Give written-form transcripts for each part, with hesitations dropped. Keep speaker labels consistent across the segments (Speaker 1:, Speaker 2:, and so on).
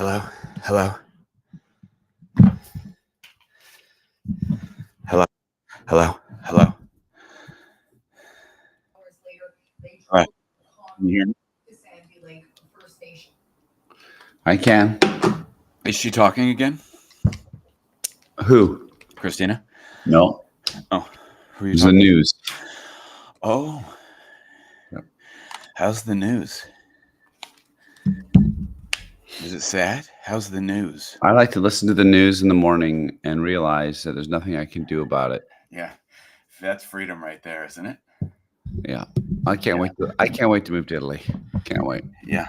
Speaker 1: Hello? Hello? Hello? Hello? Hello? All right. Can you hear me?
Speaker 2: I can.
Speaker 1: Is she talking again?
Speaker 2: Who?
Speaker 1: Christina?
Speaker 2: No.
Speaker 1: Oh, who are you
Speaker 2: It's the
Speaker 1: talking to?
Speaker 2: news.
Speaker 1: Oh.
Speaker 2: Yep.
Speaker 1: How's the news? Is it sad? How's the news?
Speaker 2: I like to listen to the news in the morning and realize that there's nothing I can do about it.
Speaker 1: Yeah. That's freedom right there, isn't it?
Speaker 2: Yeah. I can't wait to move to Italy. Can't wait.
Speaker 1: Yeah.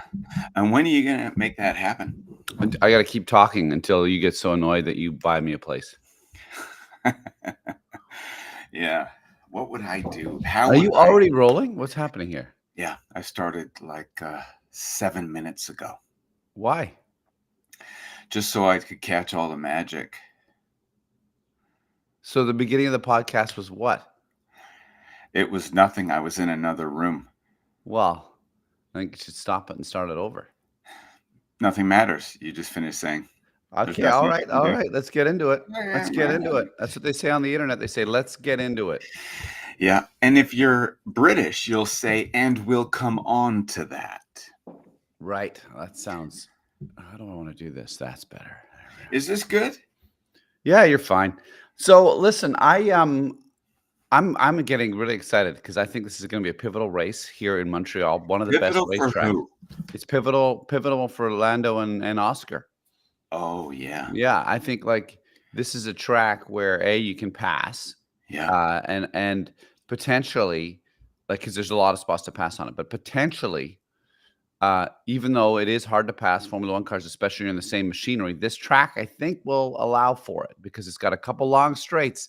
Speaker 1: And when are you going to make that happen?
Speaker 2: I got to keep talking until you get so annoyed that you buy me a place.
Speaker 1: Yeah. What would I do? How
Speaker 2: Are
Speaker 1: would
Speaker 2: you
Speaker 1: I?
Speaker 2: already rolling? What's happening here?
Speaker 1: Yeah. I started like 7 minutes ago,
Speaker 2: Why?
Speaker 1: just so I could catch all the magic.
Speaker 2: So the beginning of the podcast was what?
Speaker 1: It was nothing. I was in another room.
Speaker 2: Well, I think you should stop it and start it over.
Speaker 1: Nothing matters. You just finished saying.
Speaker 2: Okay,
Speaker 1: nothing
Speaker 2: all
Speaker 1: you
Speaker 2: right,
Speaker 1: can
Speaker 2: all
Speaker 1: do.
Speaker 2: right. Let's get into it. Let's get into it. That's what they say on the internet. They say, let's get into it.
Speaker 1: Yeah. And if you're British, you'll say, and we'll come on to that.
Speaker 2: Right. That sounds. How do I want to do this? That's better.
Speaker 1: Is this good?
Speaker 2: Yeah, you're fine. So listen, I'm getting really excited because I think this is going to be a pivotal race here in Montreal. One of the
Speaker 1: Pivotal
Speaker 2: best
Speaker 1: for
Speaker 2: racetracks.
Speaker 1: who?
Speaker 2: It's pivotal for Lando and Oscar.
Speaker 1: Oh, yeah.
Speaker 2: Yeah, I think like this is a track where you can pass,
Speaker 1: Yeah.
Speaker 2: and potentially, like, because there's a lot of spots to pass on it, but potentially, even though it is hard to pass Formula One cars, especially in the same machinery, this track I think will allow for it because it's got a couple long straights,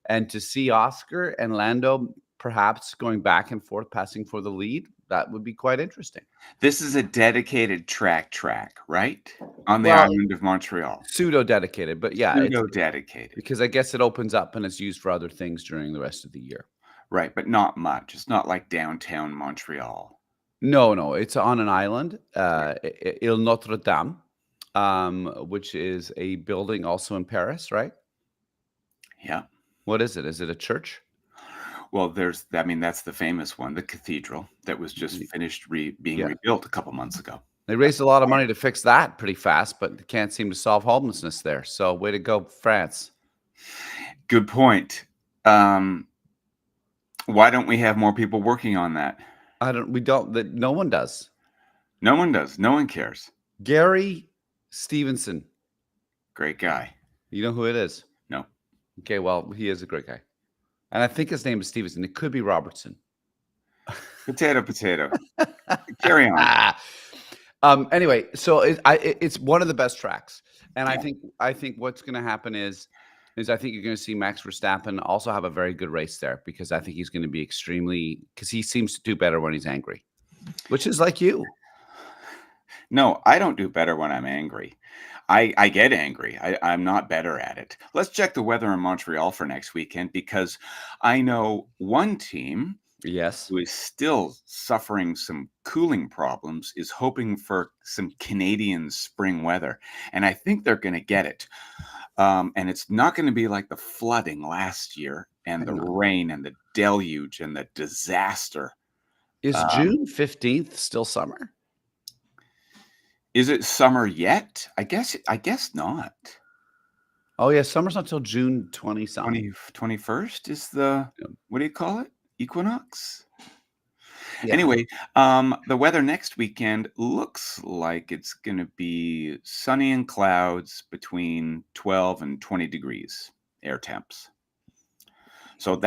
Speaker 2: and to see Oscar and Lando perhaps going back and forth, passing for the lead, that would be quite interesting.
Speaker 1: This is a dedicated track, right? On the
Speaker 2: Well,
Speaker 1: island of Montreal.
Speaker 2: pseudo dedicated, but yeah, it's
Speaker 1: Pseudo dedicated.
Speaker 2: because I guess it opens up and it's used for other things during the rest of the year.
Speaker 1: Right. But not much. It's not like downtown Montreal.
Speaker 2: No, it's on an island, Ile Notre Dame, which is a building also in Paris, right?
Speaker 1: Yeah.
Speaker 2: What is it? Is it a church?
Speaker 1: Well, that's the famous one, the cathedral that was just finished being
Speaker 2: Yeah.
Speaker 1: rebuilt a couple months ago.
Speaker 2: They raised a lot of money to fix that pretty fast, but they can't seem to solve homelessness there. So way to go, France.
Speaker 1: Good point. Why don't we have more people working on that?
Speaker 2: No one does.
Speaker 1: No one does. No one cares.
Speaker 2: Gary Stevenson.
Speaker 1: Great guy.
Speaker 2: You know who it is?
Speaker 1: No.
Speaker 2: Okay, well, he is a great guy. And I think his name is Stevenson. It could be Robertson.
Speaker 1: Potato. Carry on.
Speaker 2: Anyway, so it's one of the best tracks, and
Speaker 1: Yeah.
Speaker 2: I think what's going to happen is I think you're going to see Max Verstappen also have a very good race there because I think he's going to be because he seems to do better when he's angry, which is like you.
Speaker 1: No, I don't do better when I'm angry. I get angry. I'm not better at it. Let's check the weather in Montreal for next weekend because I know one team
Speaker 2: Yes.
Speaker 1: who is still suffering some cooling problems is hoping for some Canadian spring weather. And I think they're going to get it. And it's not going to be like the flooding last year and the rain and the deluge and the disaster.
Speaker 2: Is June 15th still summer?
Speaker 1: Is it summer yet? I guess not.
Speaker 2: Oh yeah, summer's not till June 20-something.
Speaker 1: 21st is the, what do you call it? Equinox?
Speaker 2: Yeah.
Speaker 1: Anyway, the weather next weekend looks like it's going to be sunny and clouds between 12 and 20 degrees air temps. So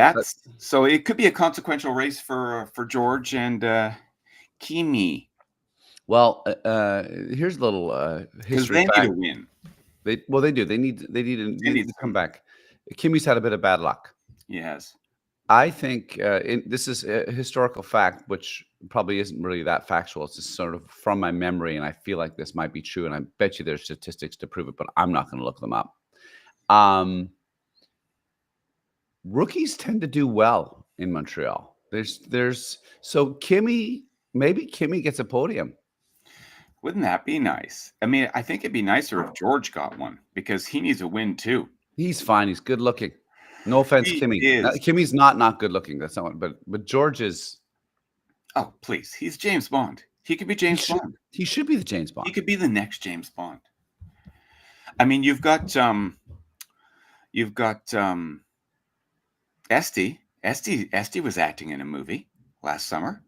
Speaker 1: so it could be a consequential race for George and Kimi.
Speaker 2: Well, here's a little
Speaker 1: Because
Speaker 2: history
Speaker 1: they
Speaker 2: fact.
Speaker 1: need a win.
Speaker 2: They do. They need to come back. Kimi's had a bit of bad luck.
Speaker 1: Yes.
Speaker 2: I think this is a historical fact, which probably isn't really that factual. It's just sort of from my memory, and I feel like this might be true. And I bet you there's statistics to prove it, but I'm not going to look them up. Rookies tend to do well in Montreal. So maybe Kimi gets a podium.
Speaker 1: Wouldn't that be nice? I mean, I think it'd be nicer if George got one because he needs a win too.
Speaker 2: He's fine. He's good looking. No offense,
Speaker 1: He
Speaker 2: Kimmy.
Speaker 1: is.
Speaker 2: Kimmy's not good looking. That's not what. But George is.
Speaker 1: Oh, please. He's James Bond. He could be
Speaker 2: He
Speaker 1: James
Speaker 2: should.
Speaker 1: Bond.
Speaker 2: He should be the James
Speaker 1: He
Speaker 2: Bond.
Speaker 1: could be the next James Bond. I mean, you've got Esty was acting in a movie last summer.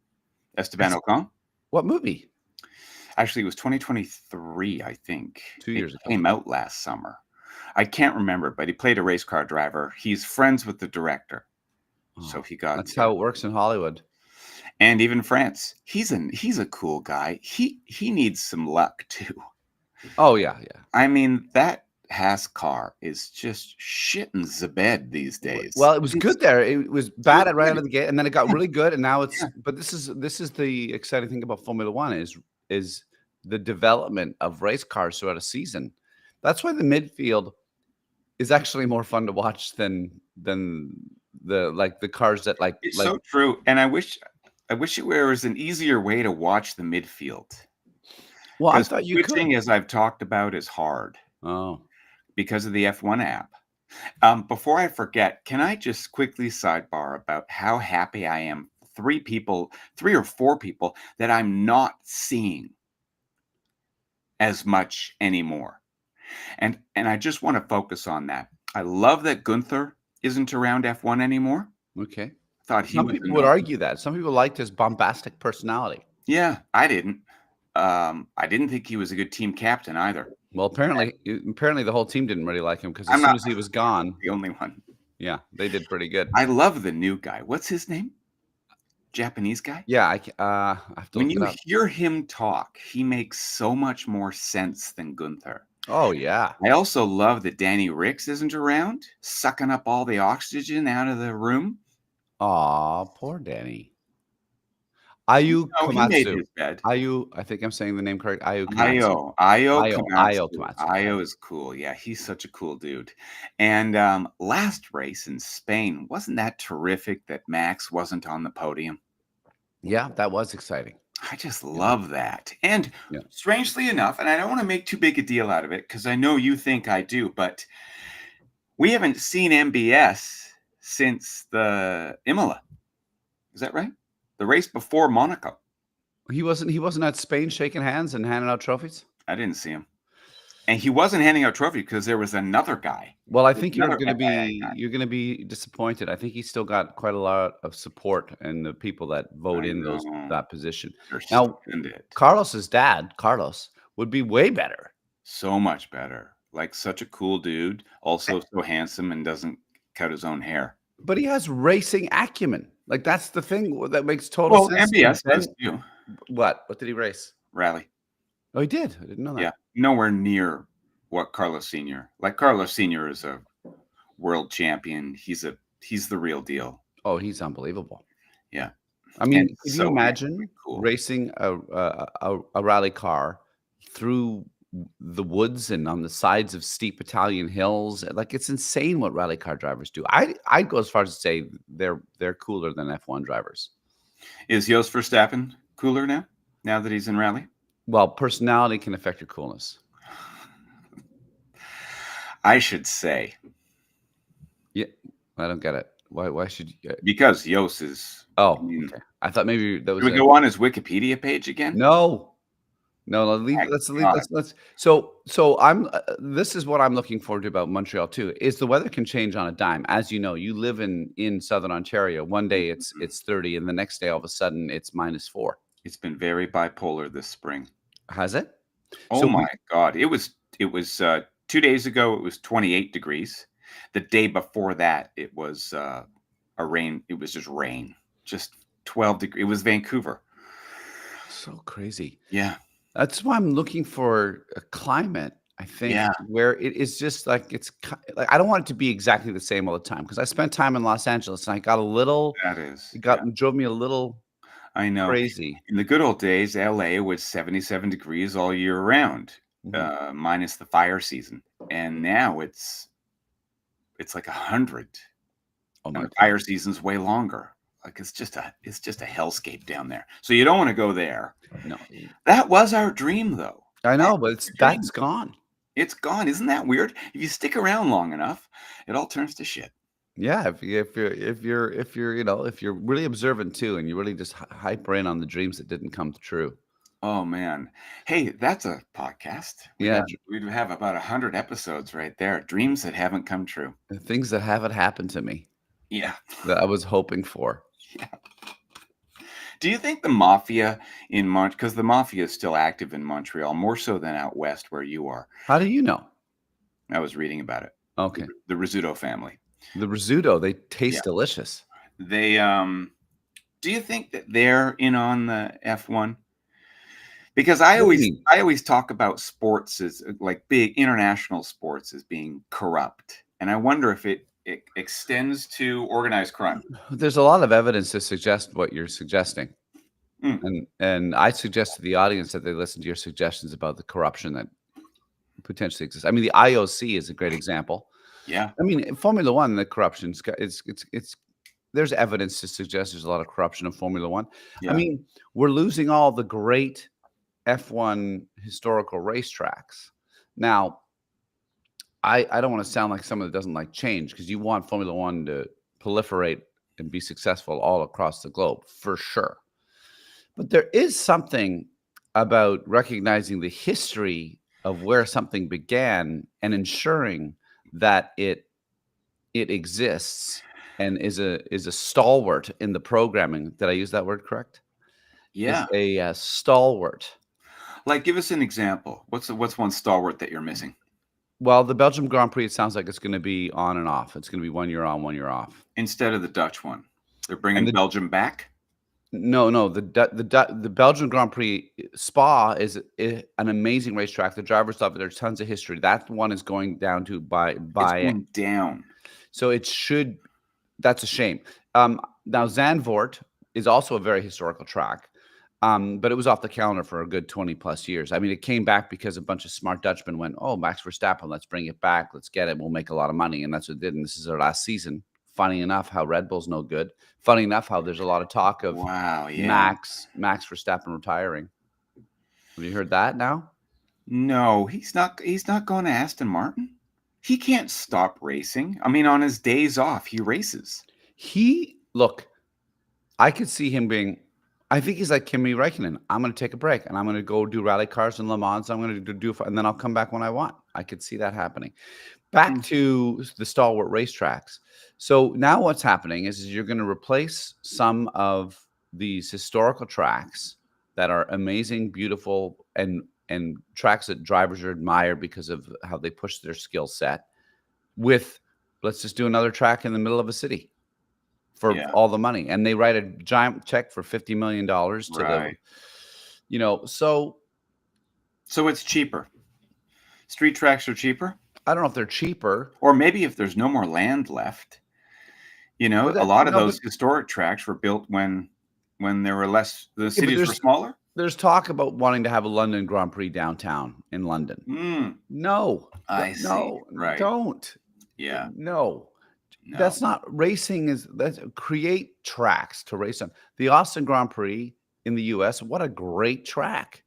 Speaker 1: Esteban Ocon.
Speaker 2: What movie?
Speaker 1: Actually, it was 2023, I think.
Speaker 2: 2 years
Speaker 1: It
Speaker 2: ago.
Speaker 1: came out last summer. I can't remember, but he played a race car driver. He's friends with the director. So he got
Speaker 2: That's how it works in Hollywood.
Speaker 1: and even France. He's a cool guy. He needs some luck too.
Speaker 2: Oh yeah.
Speaker 1: I mean, that Haas car is just shitting the bed these days.
Speaker 2: Well, it was good there. It was bad at right
Speaker 1: good.
Speaker 2: out of the gate, and then it got
Speaker 1: Yeah.
Speaker 2: really good, and now it's.
Speaker 1: Yeah.
Speaker 2: But this is the exciting thing about Formula One is the development of race cars throughout a season. That's why the midfield is actually more fun to watch than the cars that
Speaker 1: It's
Speaker 2: like.
Speaker 1: so true. And I wish there was an easier way to watch the midfield.
Speaker 2: Well, I
Speaker 1: Because
Speaker 2: thought you could.
Speaker 1: switching, as I've talked about, is hard
Speaker 2: Oh,
Speaker 1: because of the F1 app. Before I forget, can I just quickly sidebar about how happy I am? 3 or 4 people that I'm not seeing as much anymore. And I just want to focus on that. I love that Gunther isn't around F1 anymore.
Speaker 2: okay.
Speaker 1: Thought he
Speaker 2: Some
Speaker 1: was
Speaker 2: people would argue that. Some people liked his bombastic personality.
Speaker 1: Yeah, I didn't. I didn't think he was a good team captain either.
Speaker 2: Well, apparently the whole team didn't really like him because as
Speaker 1: I'm
Speaker 2: soon
Speaker 1: not
Speaker 2: as he was gone,
Speaker 1: the only one.
Speaker 2: yeah, they did pretty good.
Speaker 1: I love the new guy. What's his name? Japanese guy?
Speaker 2: Yeah, I have to
Speaker 1: When
Speaker 2: look it
Speaker 1: you
Speaker 2: up.
Speaker 1: hear him talk, he makes so much more sense than Gunther.
Speaker 2: Oh yeah.
Speaker 1: I also love that Danny Ricks isn't around, sucking up all the oxygen out of the room.
Speaker 2: Aw, poor Danny. Ayu
Speaker 1: No, he made
Speaker 2: Komatsu.
Speaker 1: his bed.
Speaker 2: Ayu, I think I'm saying the name correct. Ayu Komatsu.
Speaker 1: Ayo
Speaker 2: Ayo
Speaker 1: Komatsu.
Speaker 2: Komatsu.
Speaker 1: Ayo is cool. Yeah, he's such a cool dude. And last race in Spain, wasn't that terrific that Max wasn't on the podium?
Speaker 2: Yeah, that was exciting.
Speaker 1: I just love that. And
Speaker 2: Yeah.
Speaker 1: strangely enough, and I don't want to make too big a deal out of it because I know you think I do, but we haven't seen MBS since the Imola. Is that right? The race before Monaco.
Speaker 2: He wasn't at Spain shaking hands and handing out trophies?
Speaker 1: I didn't see him. And he wasn't handing out trophies because there was another guy.
Speaker 2: Well, I think
Speaker 1: Another FIA guy.
Speaker 2: you're gonna be disappointed. I think he's still got quite a lot of support and the people that vote
Speaker 1: I
Speaker 2: in
Speaker 1: know.
Speaker 2: that position.
Speaker 1: They're
Speaker 2: Now,
Speaker 1: send it.
Speaker 2: Carlos's dad, Carlos, would be way better.
Speaker 1: So much better. Like such a cool dude. Also so handsome and doesn't cut his own hair.
Speaker 2: But he has racing acumen. Like that's the thing that makes total
Speaker 1: Well,
Speaker 2: sense.
Speaker 1: MBS does too.
Speaker 2: What? What did he race?
Speaker 1: Rally.
Speaker 2: Oh, he did. I didn't know that.
Speaker 1: Yeah. Nowhere near what Carlos Sr. Like Carlos Sr. is a world champion. He's the real deal.
Speaker 2: Oh, he's unbelievable.
Speaker 1: Yeah.
Speaker 2: I mean,
Speaker 1: And
Speaker 2: can you
Speaker 1: so
Speaker 2: imagine
Speaker 1: cool.
Speaker 2: racing a rally car through the woods and on the sides of steep Italian hills? Like it's insane what rally car drivers do. I'd go as far as to say they're cooler than F1 drivers.
Speaker 1: Is Jos Verstappen cooler now that he's in rally?
Speaker 2: Well, personality can affect your coolness.
Speaker 1: I should say.
Speaker 2: Yeah, I don't get it. Why should you?
Speaker 1: Because Jos is.
Speaker 2: Oh,
Speaker 1: I mean,
Speaker 2: okay. I thought maybe that was.
Speaker 1: Should we go on his Wikipedia page again?
Speaker 2: No, leave.
Speaker 1: My
Speaker 2: Let's leave.
Speaker 1: God.
Speaker 2: Let's. So I'm. This is what I'm looking forward to about Montreal too. Is the weather can change on a dime. As you know, you live in Southern Ontario. One day it's 30, and the next day all of a sudden it's -4.
Speaker 1: It's been very bipolar this spring.
Speaker 2: Has it?
Speaker 1: Oh
Speaker 2: So
Speaker 1: my God! It was 2 days ago. It was 28 degrees. The day before that, it was a rain. It was just rain. Just 12 degrees. It was Vancouver.
Speaker 2: So crazy.
Speaker 1: Yeah.
Speaker 2: That's why I'm looking for a climate. I think
Speaker 1: Yeah.
Speaker 2: where it is just like like I don't want it to be exactly the same all the time because I spent time in Los Angeles and I got a little.
Speaker 1: That is.
Speaker 2: It drove me a little
Speaker 1: I know.
Speaker 2: crazy.
Speaker 1: In the good old days, LA was 77 degrees all year round,
Speaker 2: Mhm.
Speaker 1: minus the fire season. And now it's like 100.
Speaker 2: Oh
Speaker 1: And
Speaker 2: my
Speaker 1: the
Speaker 2: God.
Speaker 1: fire season's way longer. like it's just a hellscape down there. So you don't want to go there.
Speaker 2: No,
Speaker 1: That was our dream, though.
Speaker 2: I
Speaker 1: That
Speaker 2: know, but
Speaker 1: was our dream.
Speaker 2: that's gone.
Speaker 1: It's gone. Isn't that weird? If you stick around long enough, it all turns to shit.
Speaker 2: Yeah, if you're really observant too, and you really just hyper in on the dreams that didn't come true.
Speaker 1: Oh man. Hey, that's a podcast.
Speaker 2: Yeah,
Speaker 1: We'd have about 100 episodes right there. Dreams that haven't come true.
Speaker 2: the things that haven't happened to me
Speaker 1: Yeah.
Speaker 2: that I was hoping for.
Speaker 1: Yeah. Do you think the mafia in because the mafia is still active in Montreal, more so than out west where you are?
Speaker 2: How do you know?
Speaker 1: I was reading about it.
Speaker 2: Okay.
Speaker 1: The Rizzuto family.
Speaker 2: The risotto, they
Speaker 1: Yeah.
Speaker 2: taste delicious.
Speaker 1: They do you think that they're in on the F1? Because
Speaker 2: What do you mean?
Speaker 1: I always talk about sports as like big international sports as being corrupt. And I wonder if it extends to organized crime.
Speaker 2: There's a lot of evidence to suggest what you're suggesting.
Speaker 1: Mm,
Speaker 2: And I suggest to the audience that they listen to your suggestions about the corruption that potentially exists. I mean, the IOC is a great example.
Speaker 1: yeah.
Speaker 2: I mean, in Formula One, the corruption's got it's there's evidence to suggest there's a lot of corruption in Formula One. I
Speaker 1: Yeah.
Speaker 2: mean, we're losing all the great F1 historical racetracks. Now, I don't want to sound like someone that doesn't like change because you want Formula One to proliferate and be successful all across the globe for sure. But there is something about recognizing the history of where something began and ensuring that it exists and is a stalwart in the programming. Did I use that word correct? Is
Speaker 1: Yeah.
Speaker 2: a stalwart.
Speaker 1: Like give us an example. What's one stalwart that you're missing?
Speaker 2: Well, the Belgium Grand Prix, it sounds like it's going to be on and off. It's going to be 1 year on, 1 year off.
Speaker 1: Instead of the Dutch one. They're
Speaker 2: And
Speaker 1: bringing
Speaker 2: the
Speaker 1: Belgium back?
Speaker 2: no, the Belgian Grand Prix Spa is an amazing racetrack. The drivers love it. There's tons of history. That one is going down to
Speaker 1: It's going down.
Speaker 2: so it should. That's a shame. Now Zandvoort is also a very historical track, but it was off the calendar for a good 20 plus years. I mean, it came back because a bunch of smart Dutchmen went, "Oh, Max Verstappen, let's bring it back. Let's get it. We'll make a lot of money," and that's what it did. And this is our last season. Funny enough, how Red Bull's no good. Funny enough, how there's a lot of talk of
Speaker 1: Wow, yeah.
Speaker 2: Max Verstappen retiring. Have you heard that now?
Speaker 1: No, he's not going to Aston Martin. He can't stop racing. I mean, on his days off, he races.
Speaker 2: Look, I could see him being. I think he's like Kimi Räikkönen. I'm going to take a break and I'm going to go do rally cars in Le Mans. I'm going to do, and then I'll come back when I want. I could see that happening. Back to the stalwart racetracks. So now what's happening is you're going to replace some of these historical tracks that are amazing, beautiful, and tracks that drivers are admire because of how they push their skill set with, let's just do another track in the middle of a city for all the money. And they write a giant check for $50 million to the, so
Speaker 1: it's cheaper. Street tracks are cheaper.
Speaker 2: I don't know if they're cheaper.
Speaker 1: Or maybe if there's no more land left. A lot of those historic tracks were built when there were less, the cities were smaller.
Speaker 2: There's talk about wanting to have a London Grand Prix downtown in London. No.
Speaker 1: I see.
Speaker 2: No,
Speaker 1: Right.
Speaker 2: Don't.
Speaker 1: Yeah.
Speaker 2: No. That's not racing. That's create tracks to race on. The Austin Grand Prix in the US, what a great track.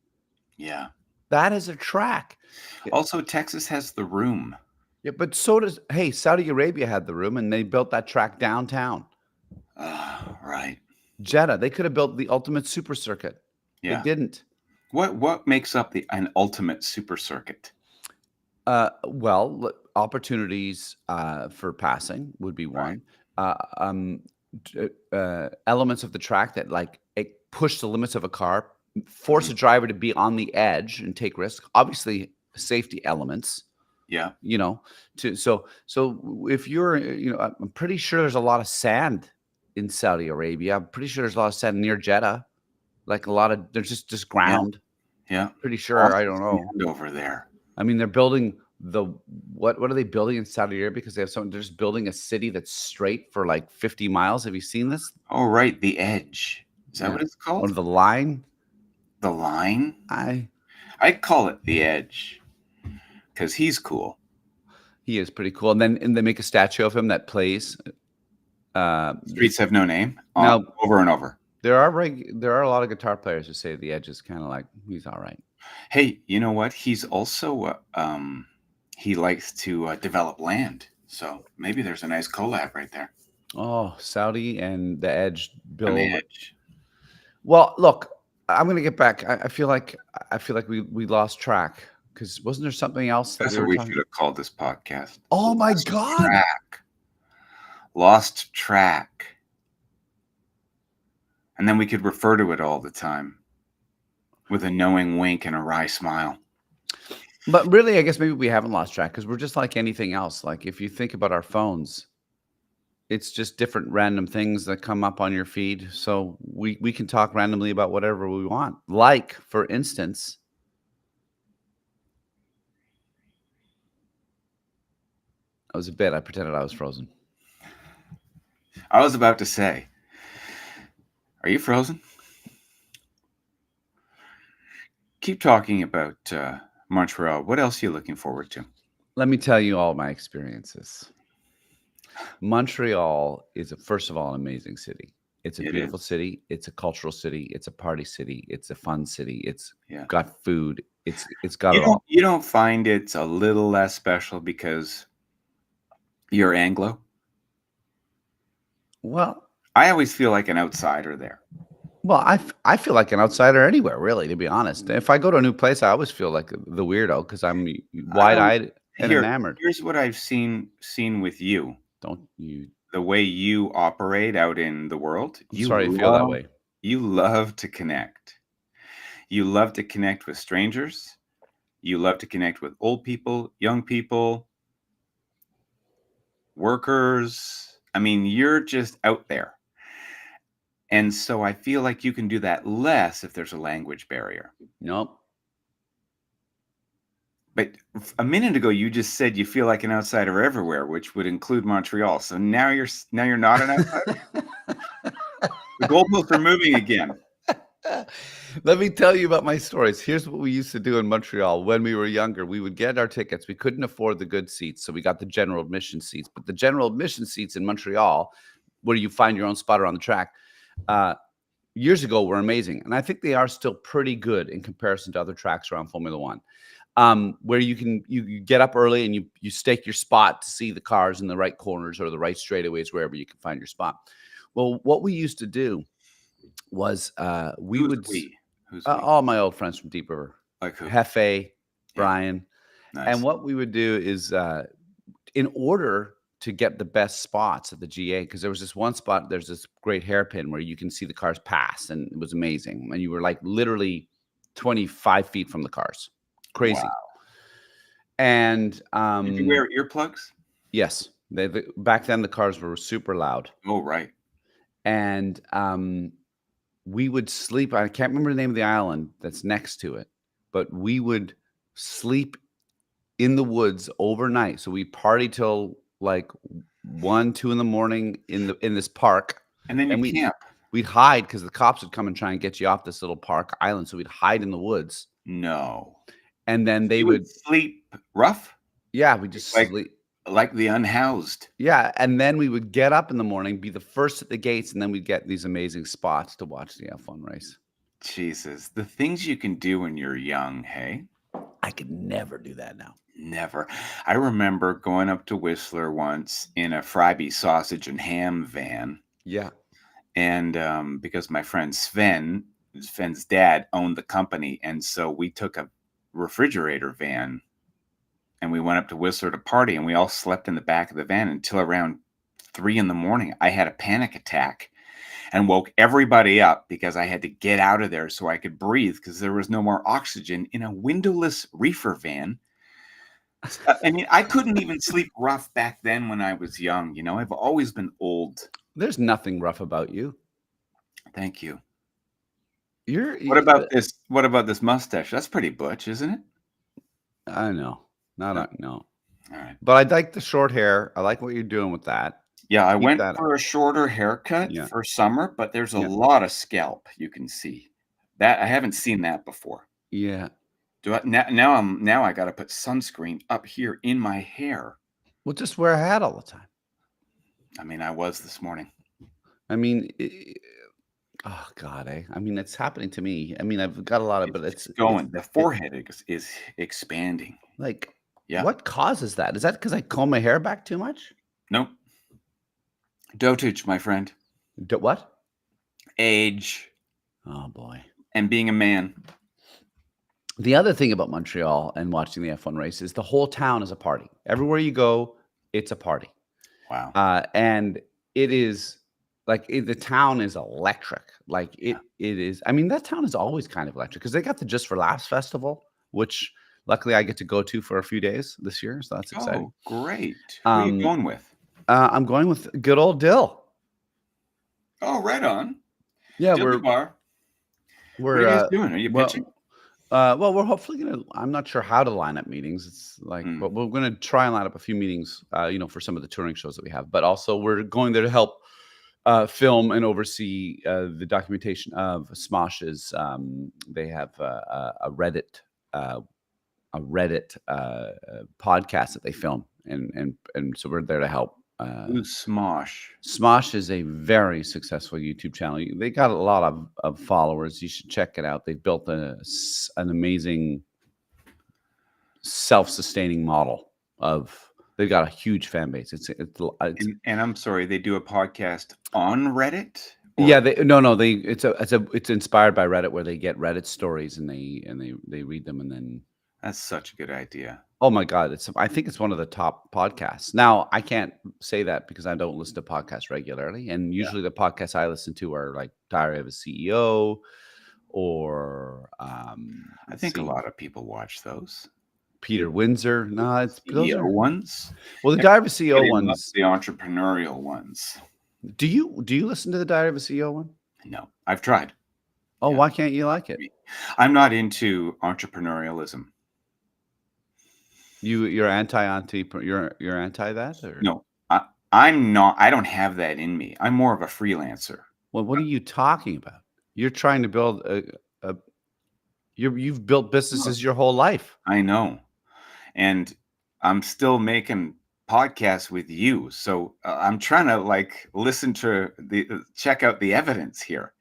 Speaker 1: Yeah.
Speaker 2: That is a track.
Speaker 1: Also, Texas has the room.
Speaker 2: Yeah, but so does Saudi Arabia had the room and they built that track downtown.
Speaker 1: Right.
Speaker 2: Jeddah, they could have built the ultimate super circuit.
Speaker 1: Yeah.
Speaker 2: They didn't.
Speaker 1: What makes up an ultimate super circuit?
Speaker 2: Well, opportunities for passing would be one. Elements of the track that like it push the limits of a car, force a driver to be on the edge and take risks. Obviously, safety elements.
Speaker 1: Yeah.
Speaker 2: So if you're, I'm pretty sure there's a lot of sand in Saudi Arabia. I'm pretty sure there's a lot of sand near Jeddah. Like there's just ground.
Speaker 1: Yeah.
Speaker 2: Pretty sure. I don't know.
Speaker 1: Over there.
Speaker 2: I mean, they're building what are they building in Saudi Arabia? Because they're just building a city that's straight for like 50 miles. Have you seen this?
Speaker 1: Oh, right. The Edge. Is that what it's called?
Speaker 2: Or the line?
Speaker 1: The line? I'd call it the Edge. Because he's cool.
Speaker 2: He is pretty cool. And they make a statue of him that plays
Speaker 1: Streets have no name.
Speaker 2: Now
Speaker 1: Over and over.
Speaker 2: there are a lot of guitar players who say the Edge is kind of like he's all right.
Speaker 1: Hey, you know what? He's also he likes to develop land. So maybe there's a nice collab right there
Speaker 2: Oh, Saudi and the Edge
Speaker 1: on the
Speaker 2: build.
Speaker 1: edge.
Speaker 2: Well, look, I'm gonna get back. I feel like we lost track because wasn't there something else that
Speaker 1: That's
Speaker 2: we
Speaker 1: what
Speaker 2: were
Speaker 1: we
Speaker 2: talking?
Speaker 1: should have called this podcast.
Speaker 2: Oh my
Speaker 1: Lost
Speaker 2: God!
Speaker 1: Track. Lost track. And then we could refer to it all the time with a knowing wink and a wry smile.
Speaker 2: But really, I guess maybe we haven't lost track because we're just like anything else. Like if you think about our phones, it's just different random things that come up on your feed. So we can talk randomly about whatever we want. Like, for instance, that was a bit. I pretended I was frozen.
Speaker 1: I was about to say, are you frozen? Keep talking about Montreal. What else are you looking forward to?
Speaker 2: Let me tell you all my experiences. Montreal is, first of all, an amazing city. It's a
Speaker 1: It
Speaker 2: beautiful
Speaker 1: is.
Speaker 2: city. It's a cultural city. It's a party city. It's a fun city. It's
Speaker 1: Yeah.
Speaker 2: got food. It's got it all.
Speaker 1: You don't find it's a little less special because you're Anglo?
Speaker 2: Well,
Speaker 1: I always feel like an outsider there.
Speaker 2: well, I feel like an outsider anywhere, really, to be honest. If I go to a new place, I always feel like the weirdo because I'm wide-eyed and enamored.
Speaker 1: Here's what I've seen with you.
Speaker 2: Don't you?
Speaker 1: The way you operate out in the world,
Speaker 2: I'm sorry you feel that way.
Speaker 1: you love to connect. You love to connect with strangers. You love to connect with old people, young people, workers. I mean, you're just out there. And so I feel like you can do that less if there's a language barrier.
Speaker 2: Nope.
Speaker 1: But a minute ago, you just said you feel like an outsider everywhere, which would include Montreal. So now you're not an outsider. The goalposts are moving again.
Speaker 2: Let me tell you about my stories. Here's what we used to do in Montreal when we were younger. We would get our tickets. We couldn't afford the good seats, so we got the general admission seats. But the general admission seats in Montreal, where you find your own spot around the track, years ago were amazing. And I think they are still pretty good in comparison to other tracks around Formula One. Where you get up early and you stake your spot to see the cars in the right corners or the right straightaways, wherever you can find your spot. Well, what we used to do was
Speaker 1: Who's we?
Speaker 2: all my old friends from Deep River,
Speaker 1: Like who?
Speaker 2: Hefe, Brian.
Speaker 1: Nice.
Speaker 2: And what we would do is in order to get the best spots at the GA, because there was this one spot, there's this great hairpin where you can see the cars pass, and it was amazing. And you were like literally 25 feet from the cars. Crazy.
Speaker 1: Wow.
Speaker 2: And
Speaker 1: did you wear earplugs?
Speaker 2: yes. Back then the cars were super loud.
Speaker 1: Oh, right.
Speaker 2: And we would sleep. I can't remember the name of the island that's next to it, but we would sleep in the woods overnight. So we party till like 1, 2 in the morning in this park.
Speaker 1: And then you camp.
Speaker 2: We'd hide because the cops would come and try and get you off this little park island. So we'd hide in the woods.
Speaker 1: No.
Speaker 2: And then they
Speaker 1: would sleep rough?
Speaker 2: Yeah, we just sleep.
Speaker 1: Like the unhoused.
Speaker 2: Yeah, and then we would get up in the morning, be the first at the gates, and then we'd get these amazing spots to watch the F1 race.
Speaker 1: Jesus, the things you can do when you're young, hey?
Speaker 2: I could never do that now.
Speaker 1: Never. I remember going up to Whistler once in a Fryby sausage and ham van.
Speaker 2: Yeah.
Speaker 1: And because my friend Sven's dad owned the company, and so we took a refrigerator van and we went up to Whistler to party, and we all slept in the back of the van until around 3 a.m. I had a panic attack and woke everybody up because I had to get out of there so I could breathe because there was no more oxygen in a windowless reefer van. I mean, I couldn't even sleep rough back then when I was young. You know, I've always been old.
Speaker 2: There's nothing rough about you.
Speaker 1: Thank you.
Speaker 2: What
Speaker 1: about this? What about this mustache? That's pretty butch, isn't it?
Speaker 2: I know. No.
Speaker 1: All right.
Speaker 2: But I like the short hair. I like what you're doing with that.
Speaker 1: Yeah, I went for a shorter haircut for summer, but there's a lot of scalp you can see. That I haven't seen that before.
Speaker 2: Yeah.
Speaker 1: Now I got to put sunscreen up here in my hair.
Speaker 2: Well, just wear a hat all the time.
Speaker 1: I mean, I was this morning.
Speaker 2: I mean, oh God, I mean, it's happening to me. I mean, I've got a lot of, but
Speaker 1: It's going. The
Speaker 2: it
Speaker 1: forehead is expanding.
Speaker 2: like,
Speaker 1: Yeah.
Speaker 2: what causes that? Is that because I comb my hair back too much?
Speaker 1: Nope. Dotage, my friend.
Speaker 2: What?
Speaker 1: Age
Speaker 2: Oh boy.
Speaker 1: and being a man.
Speaker 2: The other thing about Montreal and watching the F1 race is the whole town is a party. Everywhere you go, it's a party.
Speaker 1: Wow.
Speaker 2: And it is like the town is electric. Like
Speaker 1: Yeah.
Speaker 2: it is. I mean, that town is always kind of electric because they got the Just for Laughs festival, which luckily I get to go to for a few days this year, so that's exciting.
Speaker 1: Oh, great. Who are you going with?
Speaker 2: I'm going with good old Dill.
Speaker 1: Oh, right on.
Speaker 2: Yeah,
Speaker 1: Dilly bar. What are
Speaker 2: we're
Speaker 1: you guys doing? Are you pitching?
Speaker 2: well, we're hopefully gonna. I'm not sure how to line up meetings. It's like,
Speaker 1: Mm.
Speaker 2: but we're gonna try and line up a few meetings, for some of the touring shows that we have. But also, we're going there to help film and oversee the documentation of Smosh's. They have a Reddit podcast that they film, and so we're there to help.
Speaker 1: Who's Smosh?
Speaker 2: Smosh is a very successful YouTube channel. They got a lot of followers. You should check it out. They've built an amazing self-sustaining model of. They've got a huge fan base. It's
Speaker 1: And I'm sorry, they do a podcast on Reddit?
Speaker 2: yeah. It's inspired by Reddit, where they get Reddit stories and they read them, and then
Speaker 1: That's such a good idea.
Speaker 2: oh my God, I think it's one of the top podcasts. Now, I can't say that because I don't listen to podcasts regularly. And usually the podcasts I listen to are like Diary of a CEO or
Speaker 1: I think a lot of people watch those.
Speaker 2: Peter Windsor. No, it's those
Speaker 1: CEO
Speaker 2: are
Speaker 1: ones.
Speaker 2: well, the Diary of a CEO
Speaker 1: Everybody loves
Speaker 2: ones.
Speaker 1: the entrepreneurial ones.
Speaker 2: Do you listen to the Diary of a CEO one?
Speaker 1: No, I've tried.
Speaker 2: Oh,
Speaker 1: Yeah.
Speaker 2: why can't you like it?
Speaker 1: I'm not into entrepreneurialism.
Speaker 2: You're anti that, or
Speaker 1: No, I'm not. I don't have that in me. I'm more of a freelancer.
Speaker 2: well, what are you talking about? You're trying to build you've built businesses your whole life.
Speaker 1: I know, and I'm still making podcasts with you. So I'm trying to like listen to check out the evidence here.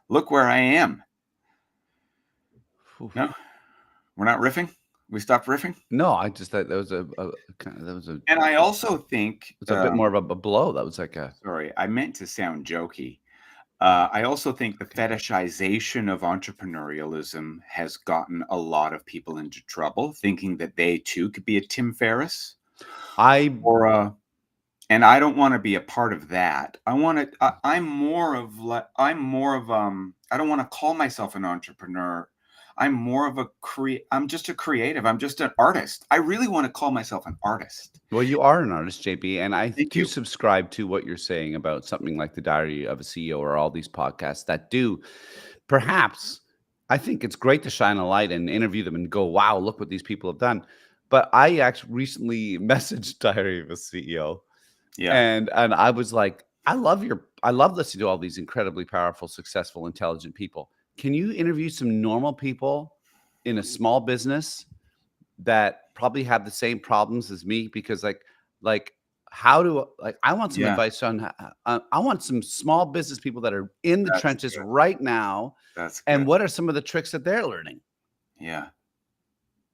Speaker 1: Look where I am.
Speaker 2: Oof.
Speaker 1: No, we're not riffing. We stopped riffing.
Speaker 2: No, I just thought that was a kind of, that was a
Speaker 1: And I also think
Speaker 2: it's a bit more of a blow. That was like a
Speaker 1: sorry, I meant to sound jokey. I also think the fetishization of entrepreneurialism has gotten a lot of people into trouble, thinking that they too could be a Tim Ferriss or a. And I don't want to be a part of that. I want to. I'm more of like. I'm more of I don't want to call myself an entrepreneur. I'm more of a I'm just a creative. I'm just an artist. I really want to call myself an artist.
Speaker 2: well, you are an artist, JP, and I
Speaker 1: Thank
Speaker 2: do
Speaker 1: you.
Speaker 2: subscribe to what you're saying about something like the Diary of a CEO or all these podcasts that do. Perhaps I think it's great to shine a light and interview them and go, "Wow, look what these people have done." But I actually recently messaged Diary of a CEO,
Speaker 1: Yeah.
Speaker 2: and I was like, I love listening to all these incredibly powerful, successful, intelligent people. Can you interview some normal people in a small business that probably have the same problems as me? Because like how do like I want some
Speaker 1: Yeah.
Speaker 2: advice on I want some small business people that are in the
Speaker 1: That's
Speaker 2: trenches
Speaker 1: good.
Speaker 2: right now.
Speaker 1: That's
Speaker 2: And
Speaker 1: good.
Speaker 2: what are some of the tricks that they're learning?
Speaker 1: Yeah.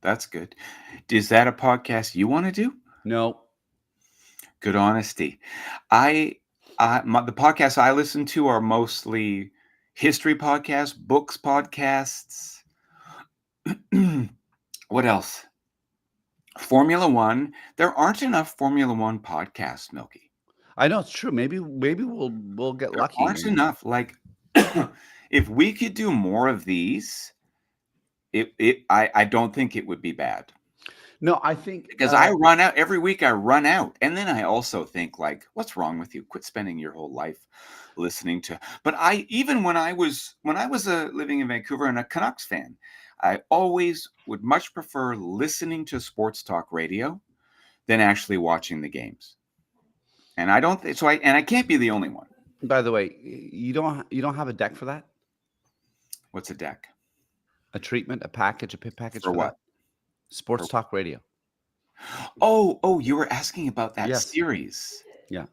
Speaker 1: That's good. Is that a podcast you want to do?
Speaker 2: No.
Speaker 1: Good honesty. The podcasts I listen to are mostly history podcasts, books podcasts. What else? Formula One. There aren't enough Formula One podcasts, Milky.
Speaker 2: I know it's true. Maybe we'll get
Speaker 1: There
Speaker 2: lucky.
Speaker 1: aren't enough. Like, if we could do more of these, I don't think it would be bad.
Speaker 2: No, I think
Speaker 1: Because I run out every week. I run out, and then I also think like, what's wrong with you? Quit spending your whole life listening to. But even when I was living in Vancouver and a Canucks fan, I always would much prefer listening to sports talk radio than actually watching the games. And I don't so I can't be the only one.
Speaker 2: by the way, you don't have a deck for that?
Speaker 1: What's a deck?
Speaker 2: A treatment, a package, a pit package
Speaker 1: For
Speaker 2: for
Speaker 1: what?
Speaker 2: that? Sports talk radio.
Speaker 1: Oh, you were asking about that
Speaker 2: Yes.
Speaker 1: series.
Speaker 2: Yeah.